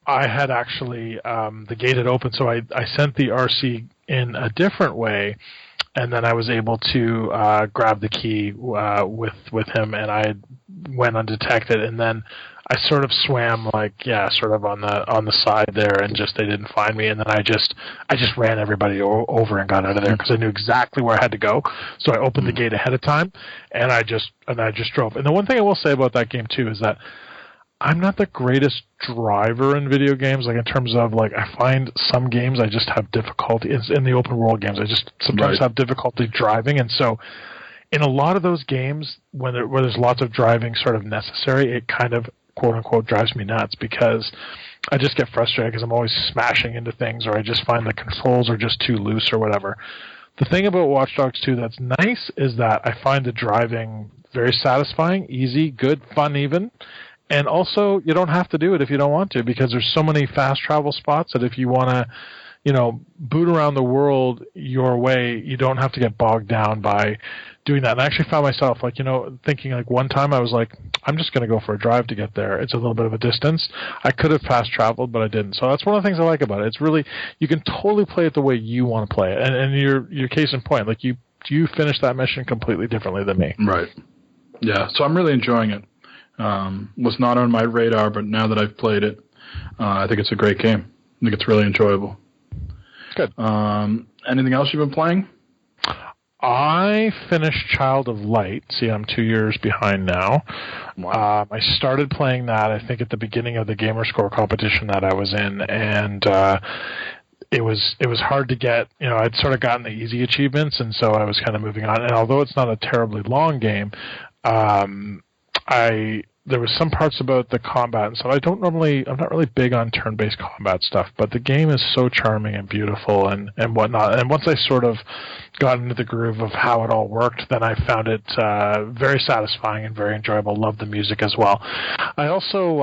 I had actually, the gate had opened, so I sent the RC in a different way, and then I was able to grab the key with him, and I went undetected, and then I sort of swam sort of on the side there, and they didn't find me, and then I just ran everybody over and got out of there because I knew exactly where I had to go. So I opened the gate ahead of time, and I just drove. And the one thing I will say about that game too is that I'm not the greatest driver in video games. Like in terms of I find some games I just have difficulty in the open world games. I just sometimes have difficulty driving, and so in a lot of those games where there's lots of driving sort of necessary, it kind of quote unquote drives me nuts because I just get frustrated because I'm always smashing into things, or I just find the controls are just too loose or whatever. The thing about Watch Dogs 2 that's nice is that I find the driving very satisfying, easy, good, fun even. And also, you don't have to do it if you don't want to, because there's so many fast travel spots that if you want to, boot around the world your way, you don't have to get bogged down by doing that. And I actually found myself, thinking one time I was like, I'm just going to go for a drive to get there. It's a little bit of a distance. I could have fast traveled, but I didn't. So that's one of the things I like about it. It's really, you can totally play it the way you want to play it. And your case in point, you finished that mission completely differently than me. Right. Yeah. So I'm really enjoying it. Was not on my radar, but now that I've played it, I think it's a great game. I think it's really enjoyable. Good. Anything else you've been playing? I finished Child of Light. See, I'm 2 years behind now. Wow. I started playing that, I think, at the beginning of the Gamerscore competition that I was in, and it was hard to get. I'd sort of gotten the easy achievements, and so I was kind of moving on. And although it's not a terribly long game, I there was some parts about the combat and stuff. I'm not really big on turn-based combat stuff, but the game is so charming and beautiful and whatnot. And once I sort of got into the groove of how it all worked, then I found it very satisfying and very enjoyable. Loved the music as well. I also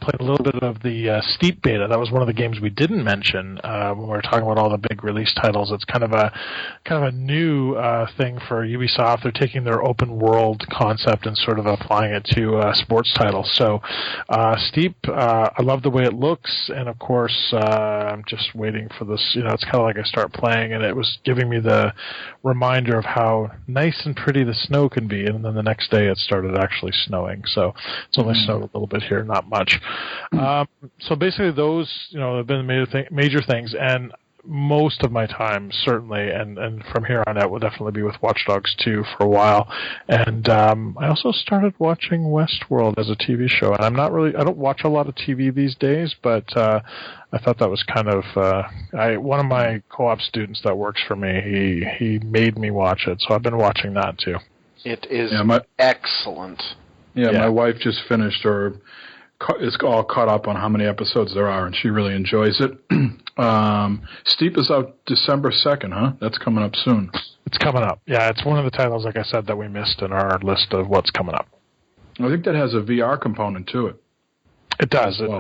played a little bit of the Steep beta. That was one of the games we didn't mention when we were talking about all the big release titles. It's kind of a new thing for Ubisoft. They're taking their open world concept and sort of applying it to sports titles. So Steep, I love the way it looks, and of course I'm just waiting for this. It's kind of like I start playing, and it was giving me the reminder of how nice and pretty the snow can be, and then the next day it started actually snowing. So it's only snowed a little bit here, not much. So basically those have been the major things, and most of my time, certainly, and from here on out, will definitely be with Watch Dogs 2 for a while. And I also started watching Westworld as a TV show. And I don't watch a lot of TV these days, but I thought that was kind of, one of my co-op students that works for me, he made me watch it. So I've been watching that too. It is excellent. Yeah, my wife just finished is all caught up on how many episodes there are, and she really enjoys it. Steep is out December 2nd, huh? That's coming up soon. It's coming up. Yeah, it's one of the titles, like I said, that we missed in our list of what's coming up. I think that has a VR component to it. It does. It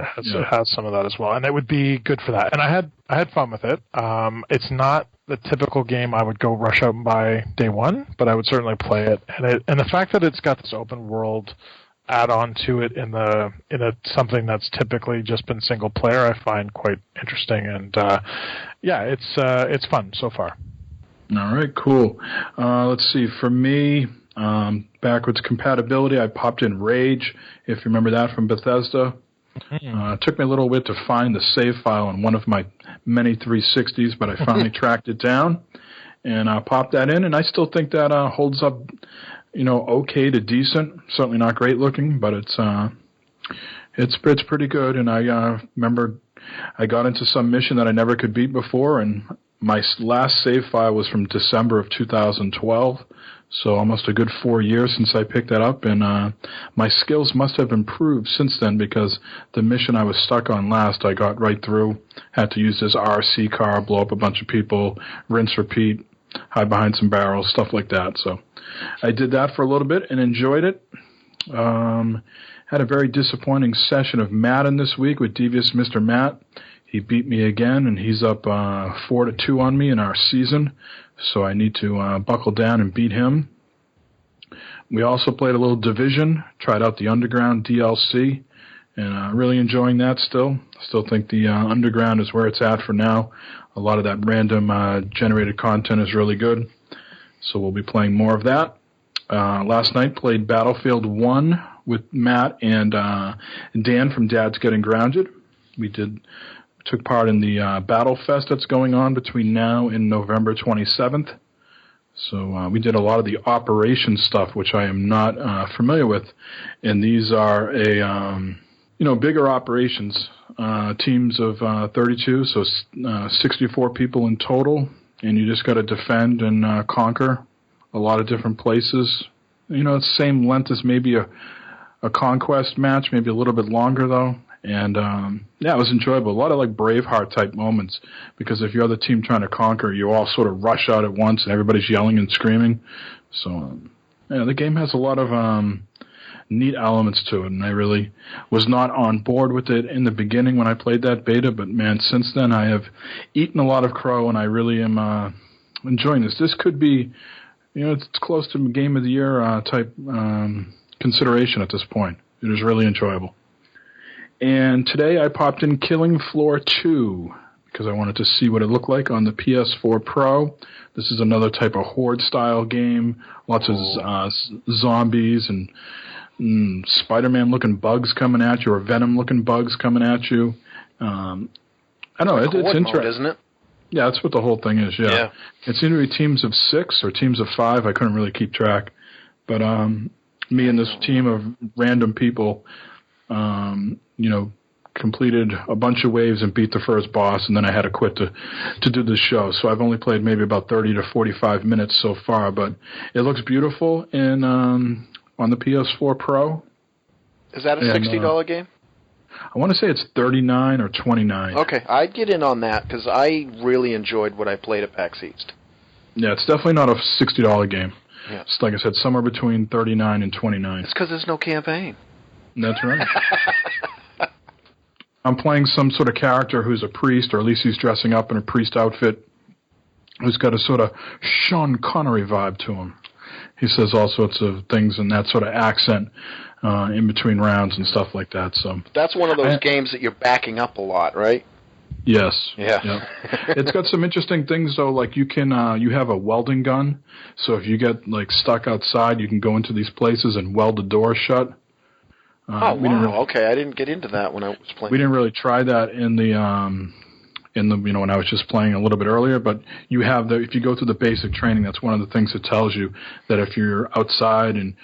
has some of that as well, and it would be good for that. And I had fun with it. It's not the typical game I would go rush out and buy day one, but I would certainly play it. And the fact that it's got this open world add on to it in something that's typically just been single player, I find quite interesting, and it's fun so far. All right, cool. Let's see. For me, backwards compatibility, I popped in Rage, if you remember that from Bethesda. Mm-hmm. It took me a little bit to find the save file on one of my many 360s, but I finally tracked it down, and I popped that in, and I still think that holds up okay to decent. Certainly not great looking, but it's pretty good. And I remember I got into some mission that I never could beat before, and my last save file was from December of 2012, so almost a good 4 years since I picked that up. And my skills must have improved since then, because the mission I was stuck on last, I got right through. Had to use this RC car, blow up a bunch of people, rinse, repeat, hide behind some barrels, stuff like that. So I did that for a little bit and enjoyed it. Had a very disappointing session of Madden this week with Devious Mr. Matt. He beat me again, and he's up 4-2 on me in our season, so I need to buckle down and beat him. We also played a little Division, tried out the Underground DLC, and really enjoying that still. Still think the Underground is where it's at for now. A lot of that random generated content is really good, so we'll be playing more of that. Last night played Battlefield 1 with Matt and Dan from Dad's Getting Grounded. We took part in the Battle Fest that's going on between now and November 27th. So we did a lot of the operations stuff, which I am not familiar with, and these are bigger operations, teams of 32, so 64 people in total, and you just got to defend and conquer a lot of different places. It's the same length as maybe a conquest match, maybe a little bit longer though. And it was enjoyable. A lot of like Braveheart type moments, because if you're the team trying to conquer, you all sort of rush out at once and everybody's yelling and screaming. So the game has a lot of neat elements to it, and I really was not on board with it in the beginning when I played that beta, but man, since then I have eaten a lot of crow, and I really am enjoying this. This could be, it's close to Game of the Year type consideration at this point. It is really enjoyable. And today I popped in Killing Floor 2 because I wanted to see what it looked like on the PS4 Pro. This is another type of horde-style game. Lots of zombies and Spider-Man-looking bugs coming at you, or Venom-looking bugs coming at you. I don't know. It's interesting, isn't it? Yeah, that's what the whole thing is. Yeah. It seemed to be teams of 6 or teams of 5. I couldn't really keep track. But me and this team of random people, completed a bunch of waves and beat the first boss, and then I had to quit to do this show. So I've only played maybe about 30 to 45 minutes so far, but it looks beautiful on the PS4 Pro. Is that a $60 game? I want to say it's $39 or $29. Okay, I'd get in on that because I really enjoyed what I played at PAX East. Yeah, it's definitely not a $60 game. Yeah. It's like I said, somewhere between $39 and $29. It's because there's no campaign. That's right. I'm playing some sort of character who's a priest, or at least he's dressing up in a priest outfit, who's got a sort of Sean Connery vibe to him. He says all sorts of things in that sort of accent in between rounds and stuff like that. So that's one of those games that you're backing up a lot, right? Yes. Yeah. It's got some interesting things though. Like you can, you have a welding gun. So if you get like stuck outside, you can go into these places and weld the door shut. Wow. Okay, I didn't get into that when I was playing. We didn't really try that in the when I was just playing a little bit earlier. But you have if you go through the basic training, that's one of the things that tells you that if you're outside and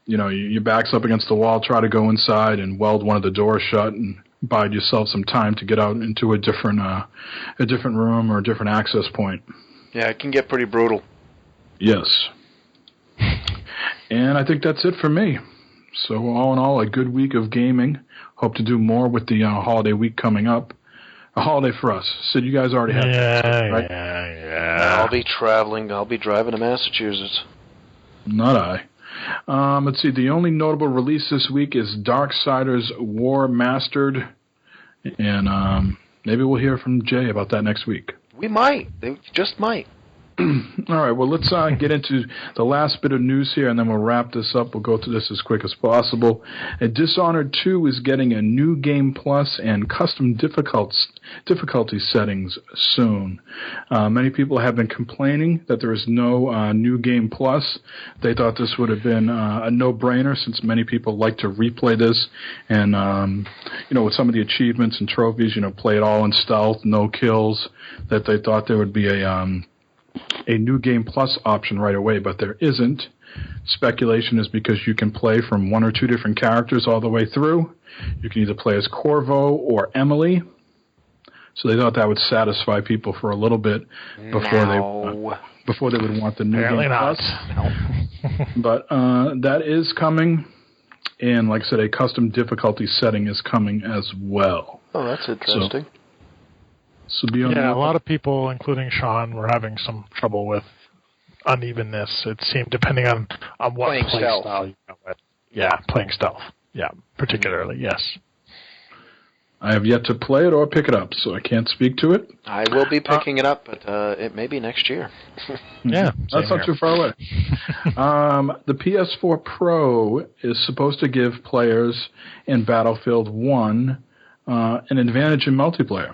your back's up against the wall, try to go inside and weld one of the doors shut and bide yourself some time to get out into a different room or a different access point. Yeah, it can get pretty brutal. Yes. And I think that's it for me. So all in all, a good week of gaming. Hope to do more with the holiday week coming up. A holiday for us. Sid, you guys already have that, right? Yeah. I'll be traveling. I'll be driving to Massachusetts. Not I. Let's see. The only notable release this week is Darksiders War Mastered. And maybe we'll hear from Jay about that next week. We might. They just might. All right, well, let's get into the last bit of news here, and then we'll wrap this up. We'll go through this as quick as possible. Dishonored 2 is getting a new Game Plus and custom difficulty settings soon. Many people have been complaining that there is no new Game Plus. They thought this would have been a no-brainer since many people like to replay this. And, with some of the achievements and trophies, play it all in stealth, no kills, that they thought there would be a new Game Plus option right away, but there isn't. Speculation is because you can play from one or two different characters all the way through. You can either play as Corvo or Emily. So they thought that would satisfy people for a little bit before they would want the new Game Plus. No. But that is coming, and like I said, a custom difficulty setting is coming as well. Oh, that's interesting. So a lot of people, including Sean, were having some trouble with unevenness. It seemed, depending on what playing play stealth. style you go with. Yeah, playing stealth. Yeah, particularly, yes. I have yet to play it or pick it up, so I can't speak to it. I will be picking it up, but it may be next year. Yeah, that's not too far away. The PS4 Pro is supposed to give players in Battlefield 1 an advantage in multiplayer.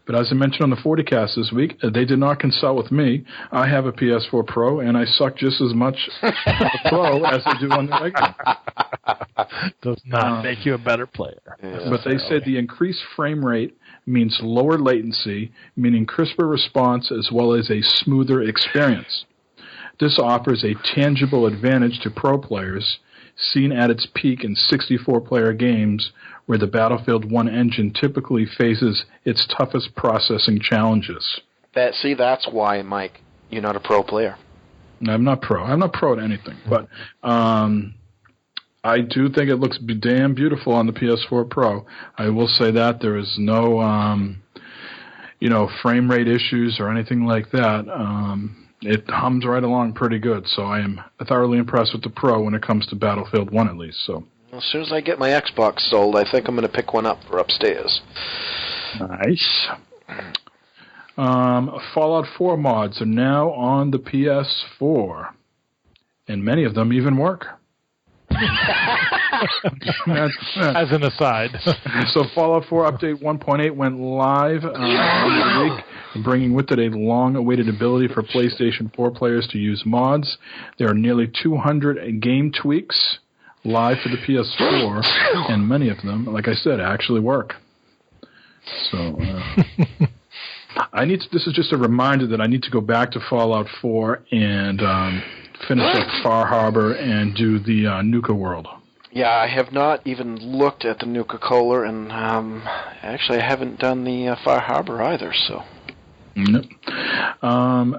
But as I mentioned on the 40cast this week, they did not consult with me. I have a PS4 Pro, and I suck just as much at the Pro as I do on the regular. Does not make you a better player. Yeah. But they said the increased frame rate means lower latency, meaning crisper response as well as a smoother experience. This offers a tangible advantage to pro players, seen at its peak in 64-player games, where the Battlefield 1 engine typically faces its toughest processing challenges. That's why, Mike, you're not a pro player. I'm not pro. I'm not pro at anything. But I do think it looks damn beautiful on the PS4 Pro. I will say that there is no, frame rate issues or anything like that. It hums right along pretty good. So I am thoroughly impressed with the Pro when it comes to Battlefield 1 at least. So. As soon as I get my Xbox sold, I think I'm going to pick one up for upstairs. Nice. Fallout 4 mods are now on the PS4, and many of them even work. As an aside. So Fallout 4 Update 1.8 went live the week, bringing with it a long-awaited ability for PlayStation 4 players to use mods. There are nearly 200 game tweaks live for the PS4, and many of them, like I said, actually work. So this is just a reminder that I need to go back to Fallout 4 and finish up Far Harbor and do the Nuka World. Yeah, I have not even looked at the Nuka-Cola, and actually I haven't done the Far Harbor either, so... Nope.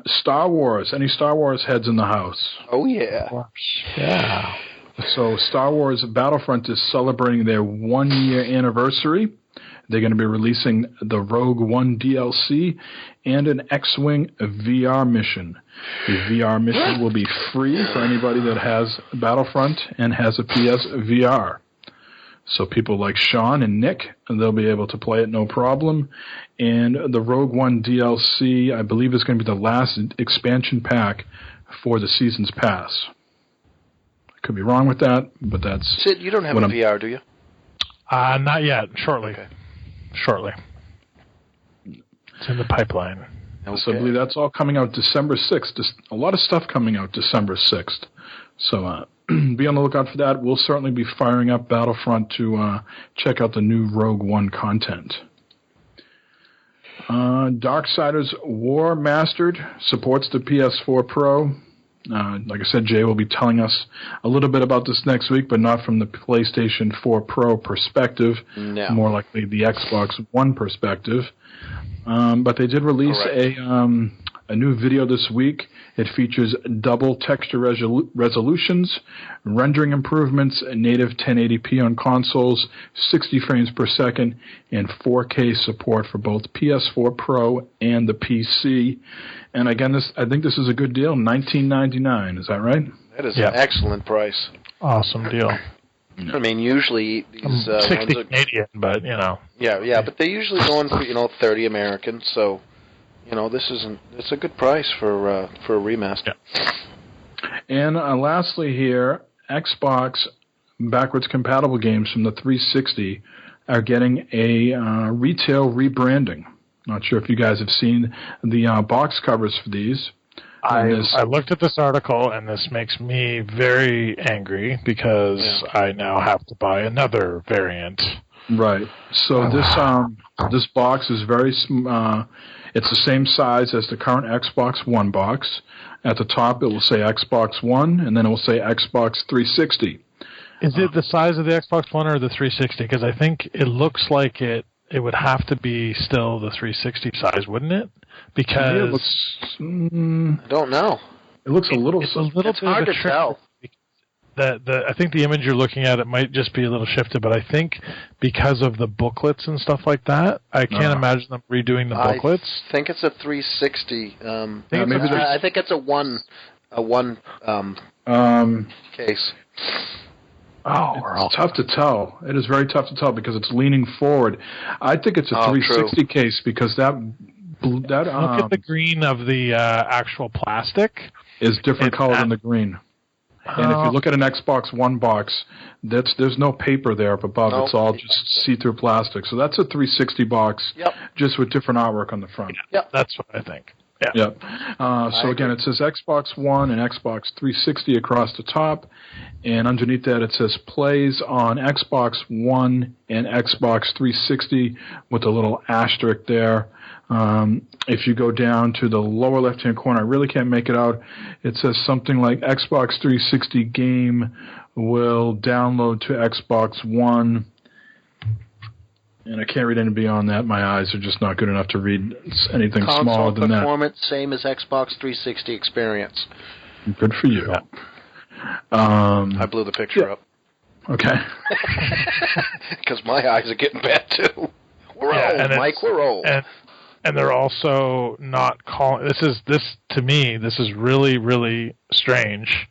Star Wars. Any Star Wars heads in the house? Oh, yeah. Yeah. So Star Wars Battlefront is celebrating their 1-year anniversary. They're going to be releasing the Rogue One DLC and an X-Wing VR mission. The VR mission will be free for anybody that has Battlefront and has a PS VR. So people like Sean and Nick, they'll be able to play it no problem. And the Rogue One DLC, I believe, is going to be the last expansion pack for the Season's Pass. I could be wrong with that, but that's... Sid, you don't have a VR, do you? Not yet. Shortly. Okay. Shortly. It's in the pipeline. Okay. So I believe that's all coming out December 6th. Just a lot of stuff coming out December 6th. So be on the lookout for that. We'll certainly be firing up Battlefront to check out the new Rogue One content. Darksiders War Mastered supports the PS4 Pro. Like I said, Jay will be telling us a little bit about this next week, but not from the PlayStation 4 Pro perspective. No. More likely the Xbox One perspective. But they did release a new video this week. It features double texture resolutions, rendering improvements, native 1080p on consoles, 60 frames per second, and 4K support for both PS4 Pro and the PC. And again, I think this is a good deal, $19.99. Is that right? That is an excellent price. Awesome deal. I mean, usually these 60 ones are Canadian, but Yeah, but they're usually going for 30 American. So, it's a good price for a remaster. Yeah. And lastly, here, Xbox backwards compatible games from the 360 are getting a retail rebranding. Not sure if you guys have seen the box covers for these. I looked at this article, and this makes me very angry because I now have to buy another variant. Right. So this box is very it's the same size as the current Xbox One box. At the top, it will say Xbox One, and then it will say Xbox 360. Is it the size of the Xbox One or the 360? Because I think it looks like it would have to be still the 360 size, wouldn't it? Because it looks, I don't know. It looks a little. It's bit hard of a to tell. I think the image you're looking at, it might just be a little shifted, but I think because of the booklets and stuff like that, I can't imagine them redoing the booklets. I think it's a 360. I think it's a one case. It's tough to tell. It is very tough to tell because it's leaning forward. I think it's a 360 case because that look at the green of the actual plastic is different color than the green. And if you look at an Xbox One box, there's no paper there up above. Nope. It's all just see-through plastic. So that's a 360 box, just with different artwork on the front. Yep, that's what I think. Yep. So again, it says Xbox One and Xbox 360 across the top, and underneath that it says plays on Xbox One and Xbox 360 with a little asterisk there. If you go down to the lower left-hand corner, I really can't make it out. It says something like Xbox 360 game will download to Xbox One. And I can't read any beyond that. My eyes are just not good enough to read anything smaller than that. Console performance, same as Xbox 360 experience. Good for you. I blew the picture up. Okay. Because my eyes are getting bad, too. We're old, Mike. We're old. And they're also not calling... To me, this is really, really strange.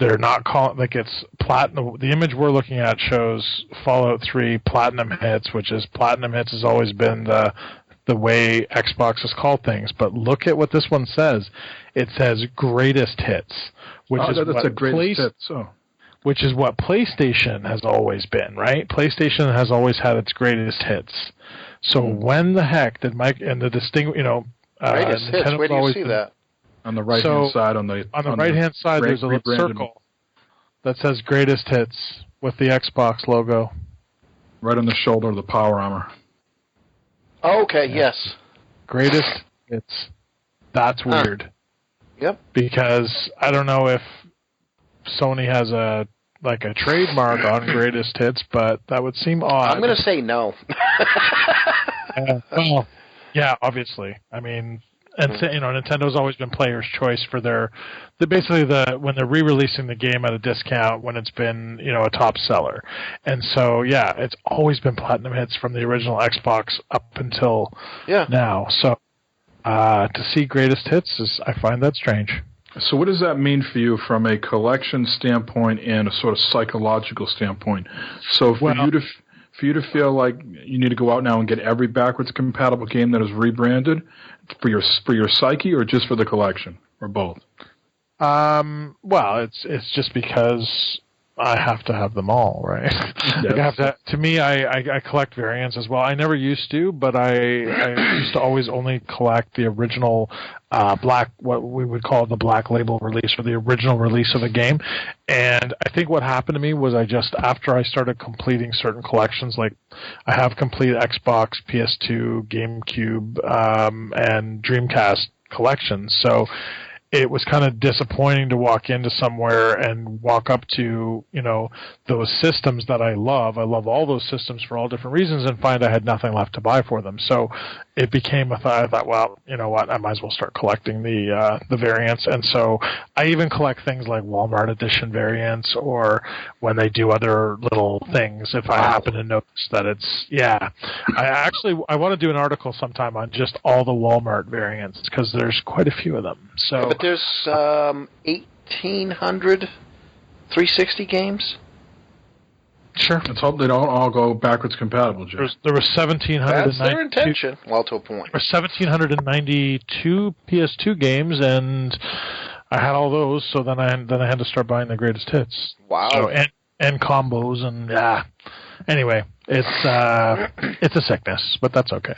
They're not calling... Like, it's platinum... The image we're looking at shows Fallout 3 Platinum Hits, which is... Platinum Hits has always been the way Xbox has called things. But look at what this one says. It says Greatest Hits, which is that's a Greatest Hits. Oh. Which is what PlayStation has always been, right? PlayStation has always had its Greatest Hits. So when the heck did Mike and the distinct, Greatest Hits? Where do you see that? On the right-hand side. On the right-hand side, there's a little circle that says Greatest Hits with the Xbox logo. Right on the shoulder of the power armor. Oh, okay, yes. Greatest Hits. That's weird. Yep. Because I don't know if Sony has a trademark on Greatest Hits, but that would seem odd. I'm going to say no. Well, yeah, obviously. I mean, And Nintendo's always been players' choice for when they're re-releasing the game at a discount when it's been a top seller, and so it's always been platinum hits from the original Xbox up until now. So to see greatest hits I find that strange. So what does that mean for you from a collection standpoint and a sort of psychological standpoint? So for you to feel like you need to go out now and get every backwards compatible game that is rebranded for your psyche, or just for the collection, or both? Well, it's just because I have to have them all, right? Yes. To me, I collect variants as well. I never used to, but I used to always only collect the original black, what we would call the black label release, or the original release of a game. And I think what happened to me was after I started completing certain collections, like I have completed Xbox, PS2, GameCube, and Dreamcast collections. So it was kind of disappointing to walk into somewhere and walk up to, those systems that I love. I love all those systems for all different reasons, and find I had nothing left to buy for them. So it became I thought, well, you know what, I might as well start collecting the variants. And so I even collect things like Walmart edition variants, or when they do other little things, if I happen to notice that it's, I want to do an article sometime on just all the Walmart variants, because there's quite a few of them. So, but there's 1,800 360 games. Sure. Let's hope they don't all go backwards compatible, Joe. There was 1,792. That's their intention. Well, to a point. There were 1,792 PS2 games, and I had all those. So then I had to start buying the greatest hits. Wow. So, and combos, and anyway, it's a sickness, but that's okay.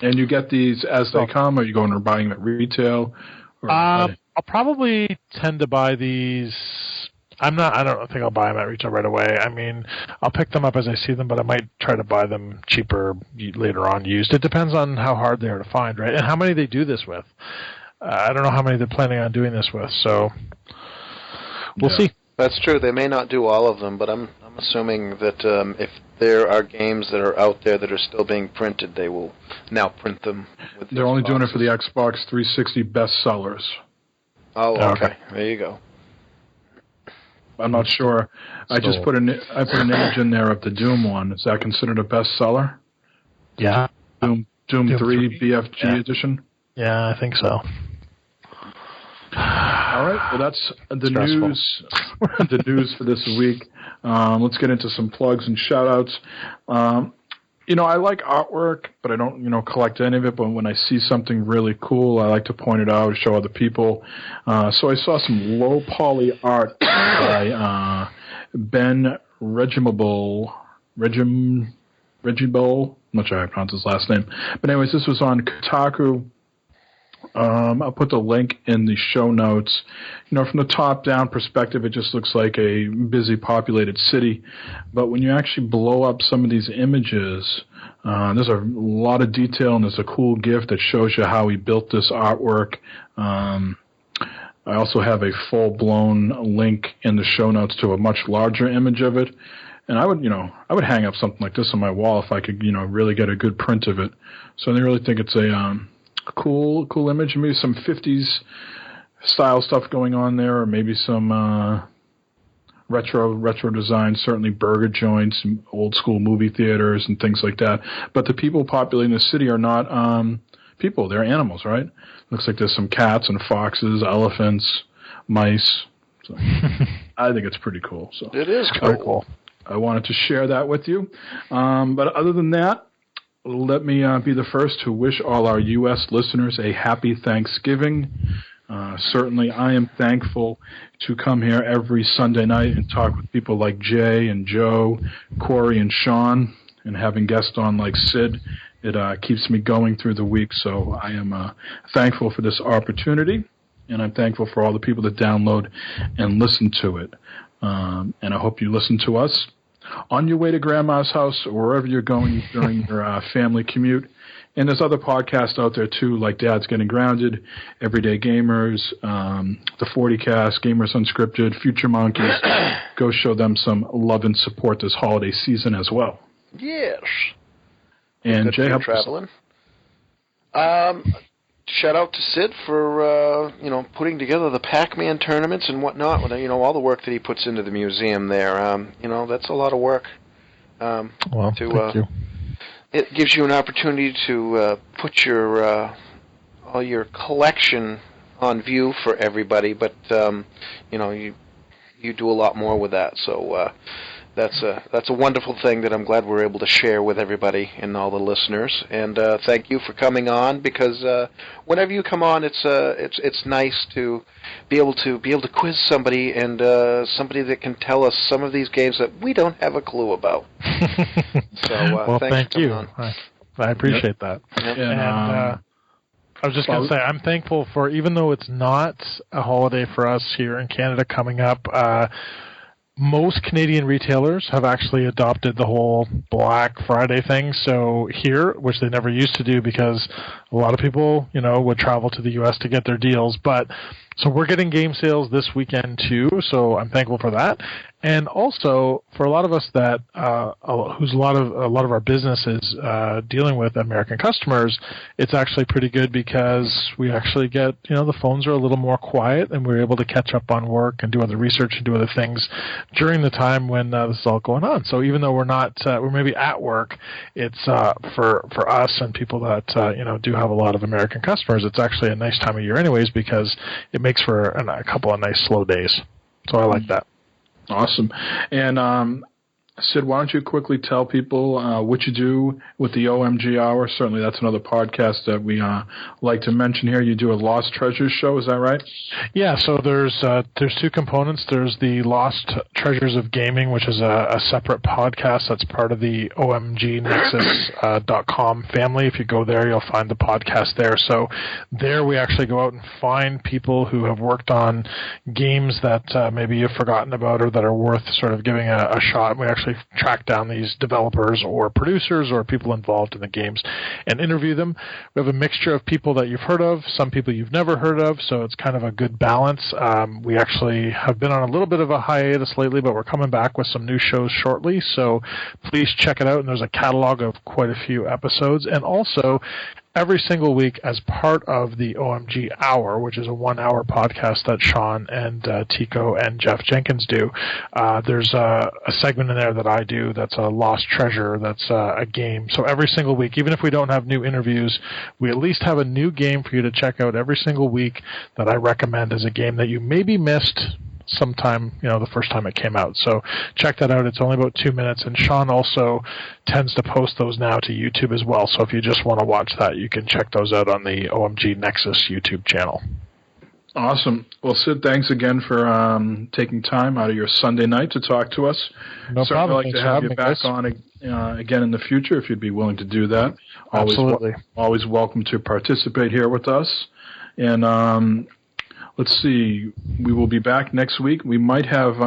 And you get these as they come, or you going or buying them at retail? Or I'll probably tend to buy these. I don't think I'll buy them at retail right away. I mean, I'll pick them up as I see them, but I might try to buy them cheaper later on used. It depends on how hard they are to find, right? And how many they do this with. I don't know how many they're planning on doing this with, so we'll see. That's true. They may not do all of them, but I'm assuming that if there are games that are out there that are still being printed, they will now print them. They're only doing it for the Xbox 360 bestsellers. Oh, okay. There you go. I'm not sure. I put an image in there of the Doom one. Is that considered a bestseller? Yeah. Doom 3 BFG edition? Yeah, I think so. All right. Well, that's the news. The news for this week. Let's get into some plugs and shout-outs. I like artwork, but I don't, collect any of it. But when I see something really cool, I like to point it out, show other people. So I saw some low poly art by Ben Regimable. I'm not sure how I pronounce his last name. But anyways, this was on Kotaku. I'll put the link in the show notes. From the top-down perspective, it just looks like a busy, populated city. But when you actually blow up some of these images, there's a lot of detail, and there's a cool GIF that shows you how he built this artwork. I also have a full-blown link in the show notes to a much larger image of it. And I would hang up something like this on my wall if I could, really get a good print of it. So I really think it's a cool image. Maybe some 50s style stuff going on there, or maybe some retro design, certainly burger joints, old school movie theaters and things like that. But the people populating the city are not people, they're animals, right? Looks like there's some cats and foxes, elephants, mice. So I think it's pretty cool. So it is cool. I wanted to share that with you. But other than that, let me be the first to wish all our U.S. listeners a happy Thanksgiving. Certainly, I am thankful to come here every Sunday night and talk with people like Jay and Joe, Corey and Sean, and having guests on like Syd. It keeps me going through the week, so I am thankful for this opportunity, and I'm thankful for all the people that download and listen to it. And I hope you listen to us on your way to Grandma's house or wherever you're going during your family commute. And there's other podcasts out there, too, like Dad's Getting Grounded, Everyday Gamers, the 40Cast, Gamers Unscripted, Future Monkeys. Go show them some love and support this holiday season as well. Yes. And Jay, help traveling. shout out to Syd for putting together the Pac-Man tournaments and whatnot. All the work that he puts into the museum there. That's a lot of work. Thank you. It gives you an opportunity to put all your collection on view for everybody, but you do a lot more with that. So that's a wonderful thing that I'm glad we're able to share with everybody and all the listeners. And thank you for coming on, because whenever you come on, it's nice to be able to quiz somebody, and somebody that can tell us some of these games that we don't have a clue about. So thank you. I appreciate that. Yep. And I was just going to say, I'm thankful for, even though it's not a holiday for us here in Canada coming up, most Canadian retailers have actually adopted the whole Black Friday thing. So here, which they never used to do because a lot of people, would travel to the U.S. to get their deals. So we're getting game sales this weekend too. So I'm thankful for that. And also for a lot of us that, who's a lot of our business is dealing with American customers, it's actually pretty good because we actually get, the phones are a little more quiet, and we're able to catch up on work and do other research and do other things during the time when this is all going on. So even though we're not, we're maybe at work, it's for us and people that do have a lot of American customers, it's actually a nice time of year anyways, because it makes for a couple of nice slow days. So I like that. Awesome. And Syd, why don't you quickly tell people what you do with the OMG Hour? Certainly that's another podcast that we like to mention here. You do a Lost Treasures show, is that right? Yeah, so there's two components. There's the Lost Treasures of Gaming, which is a separate podcast that's part of the OMGNexus.com family. If you go there, you'll find the podcast there. So there we actually go out and find people who have worked on games that maybe you've forgotten about or that are worth sort of giving a shot. We actually track down these developers or producers or people involved in the games and interview them. We have a mixture of people that you've heard of, some people you've never heard of, so it's kind of a good balance. We actually have been on a little bit of a hiatus lately, but we're coming back with some new shows shortly, so please check it out, and there's a catalog of quite a few episodes. And also, every single week, as part of the OMG Hour, which is a 1-hour podcast that Sean and Tico and Jeff Jenkins do, there's a segment in there that I do that's a Lost Treasure, that's a game. So every single week, even if we don't have new interviews, we at least have a new game for you to check out every single week that I recommend as a game that you maybe missed sometime, the first time it came out. So check that out. It's only about 2 minutes, and Sean also tends to post those now to YouTube as well. So if you just want to watch that, you can check those out on the OMG Nexus YouTube channel. Awesome. Well, Syd, thanks again for taking time out of your Sunday night to talk to us. No problem. I'd like to have you back on again in the future if you'd be willing to do that. Absolutely. Always welcome to participate here with us. And let's see, we will be back next week. We might have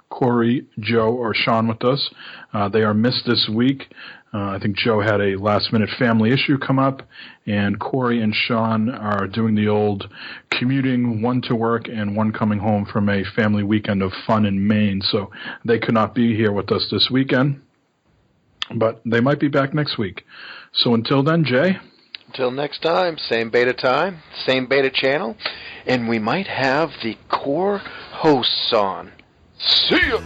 Corey, Joe, or Sean with us. They are missed this week. I think Joe had a last-minute family issue come up, and Corey and Sean are doing the old commuting, one to work and one coming home from a family weekend of fun in Maine. So they could not be here with us this weekend, but they might be back next week. So until then, Jay? Until next time, same beta time, same beta channel, and we might have the core hosts on. See ya!